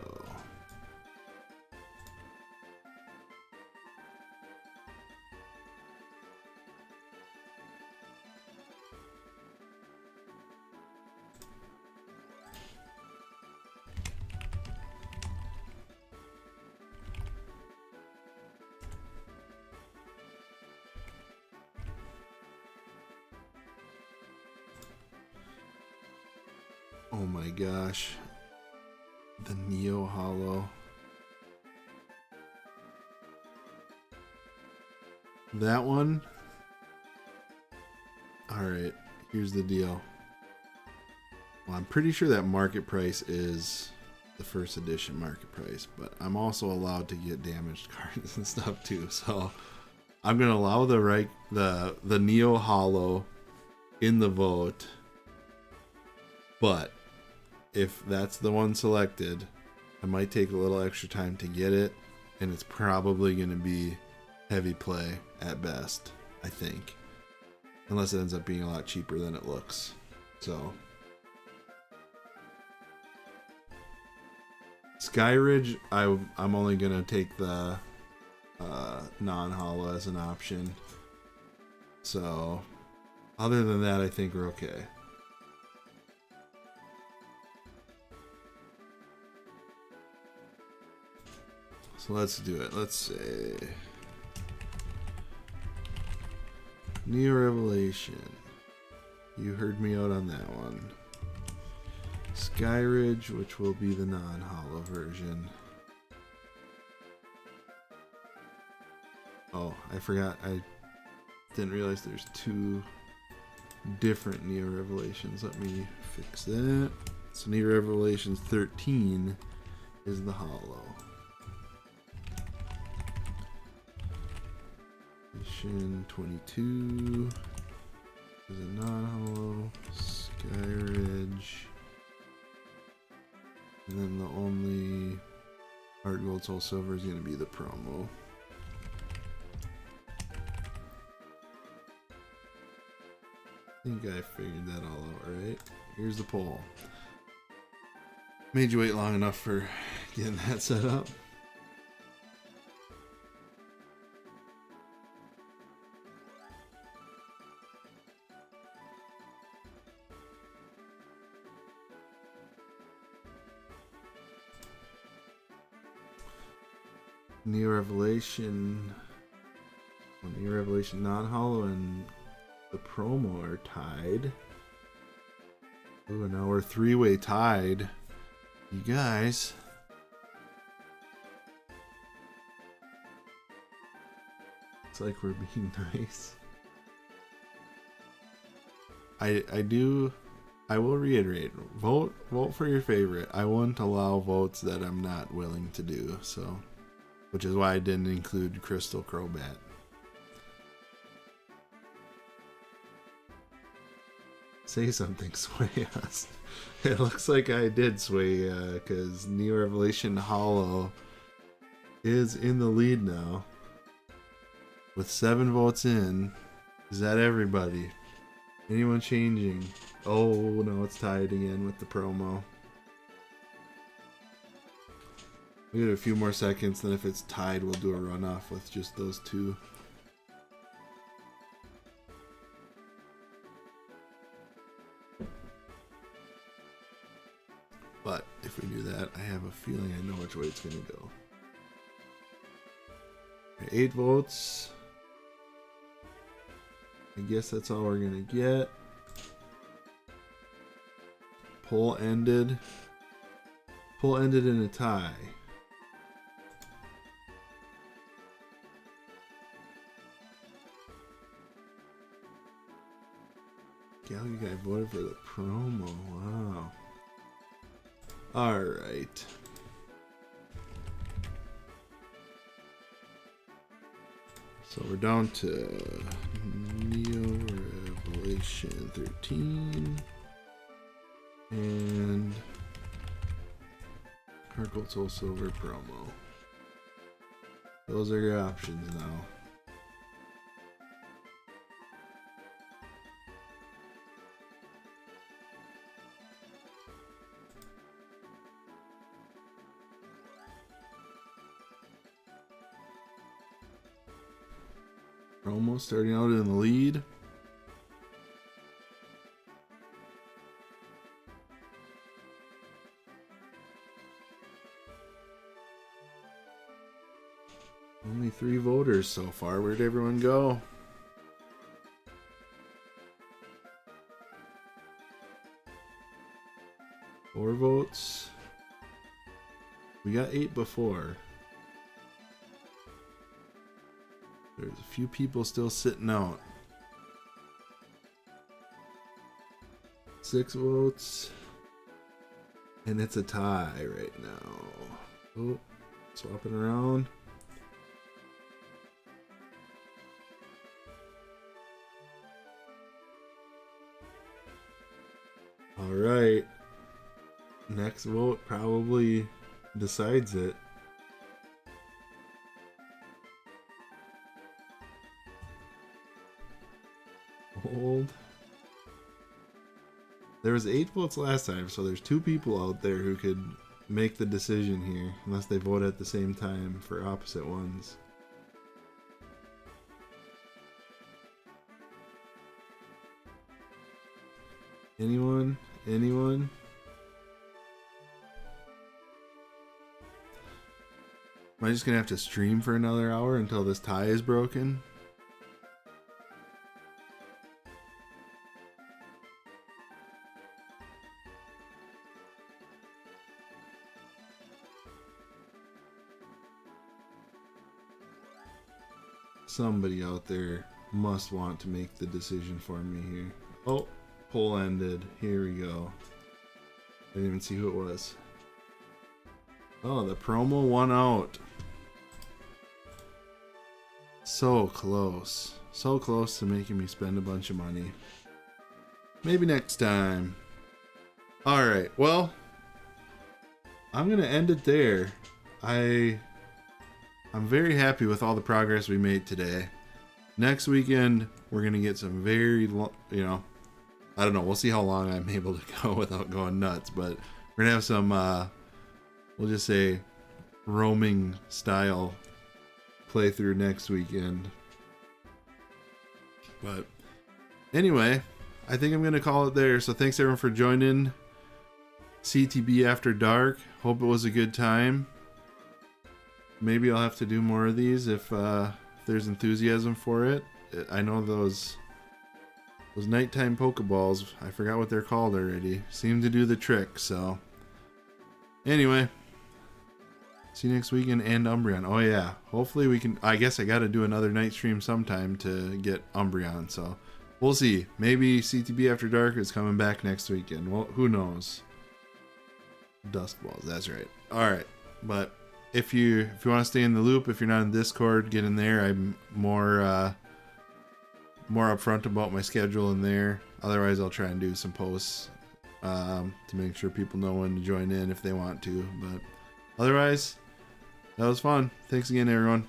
Oh my gosh. The Neo Hollow. That one? Alright, here's the deal. Well, I'm pretty sure that market price is the first edition market price, but I'm also allowed to get damaged cards and stuff too. So I'm gonna allow the Neo Hollow in the vote. But if that's the one selected, I might take a little extra time to get it, and it's probably going to be heavy play at best, I think. Unless it ends up being a lot cheaper than it looks. So Skyridge, I'm only going to take the non-holo as an option. So other than that, I think we're okay. So let's do it. Let's say Neo Revelation. You heard me out on that one. Skyridge, which will be the non-holo version. Oh, I forgot. I didn't realize there's 2 different Neo Revelations. Let me fix that. So Neo Revelations 13 is the holo. 22 is a non-holo. Skyridge. And then the only Heartgold Soul Silver is going to be the promo. I think I figured that all out, right? Here's the poll. Made you wait long enough for getting that set up. New Revelation. Well, New Revelation non-hollow and the promo are tied. Ooh, now we're three-way tied. You guys. It's like we're being nice. I will reiterate, vote for your favorite. I won't allow votes that I'm not willing to do, so which is why I didn't include Crystal Crobat. Say something, Sway. It looks like I did, Sway, because Neo Revelation Hollow is in the lead now. With 7 votes in. Is that everybody? Anyone changing? Oh, no, it's tied again with the promo. We'll give it a few more seconds, then if it's tied, we'll do a runoff with just those 2. But if we do that, I have a feeling I know which way it's going to go. 8 votes. I guess that's all we're going to get. Poll ended. Poll ended in a tie. Gallagher guy voted for the promo. Wow. Alright. So we're down to Neo Revelation 13. And Heartgold Soul Silver promo. Those are your options now. Promo starting out in the lead. Only 3 voters so far. Where'd everyone go? Four votes. We got 8 before. There's a few people still sitting out. 6 votes. And it's a tie right now. Oh, swapping around. Alright. Next vote probably decides it. Hold. There was 8 votes last time, so there's 2 people out there who could make the decision here, unless they vote at the same time for opposite ones. Anyone? Anyone? Am I just gonna have to stream for another hour until this tie is broken? Somebody out there must want to make the decision for me here. Oh, poll ended. Here we go. I didn't even see who it was. Oh, the promo won out. So close. So close to making me spend a bunch of money. Maybe next time. Alright, well, I'm going to end it there. I'm very happy with all the progress we made today. Next weekend, we're going to get some very, I don't know, we'll see how long I'm able to go without going nuts, but we're We're gonna have some, we'll just say, roaming style playthrough next weekend. But anyway, I think I'm gonna call it there. So thanks everyone for joining CTB After Dark. Hope it was a good time. Maybe I'll have to do more of these if there's enthusiasm for it. I know those nighttime Pokeballs, I forgot what they're called already, seem to do the trick. So anyway, see you next weekend. And Umbreon. Oh yeah, hopefully we can. I guess I gotta do another night stream sometime to get Umbreon, so we'll see. Maybe CTB After Dark is coming back next weekend. Well, who knows? Dust balls, that's right. Alright, but if you want to stay in the loop, if you're not in Discord, get in there. I'm more upfront about my schedule in there. Otherwise, I'll try and do some posts to make sure people know when to join in if they want to. But otherwise, that was fun. Thanks again, everyone.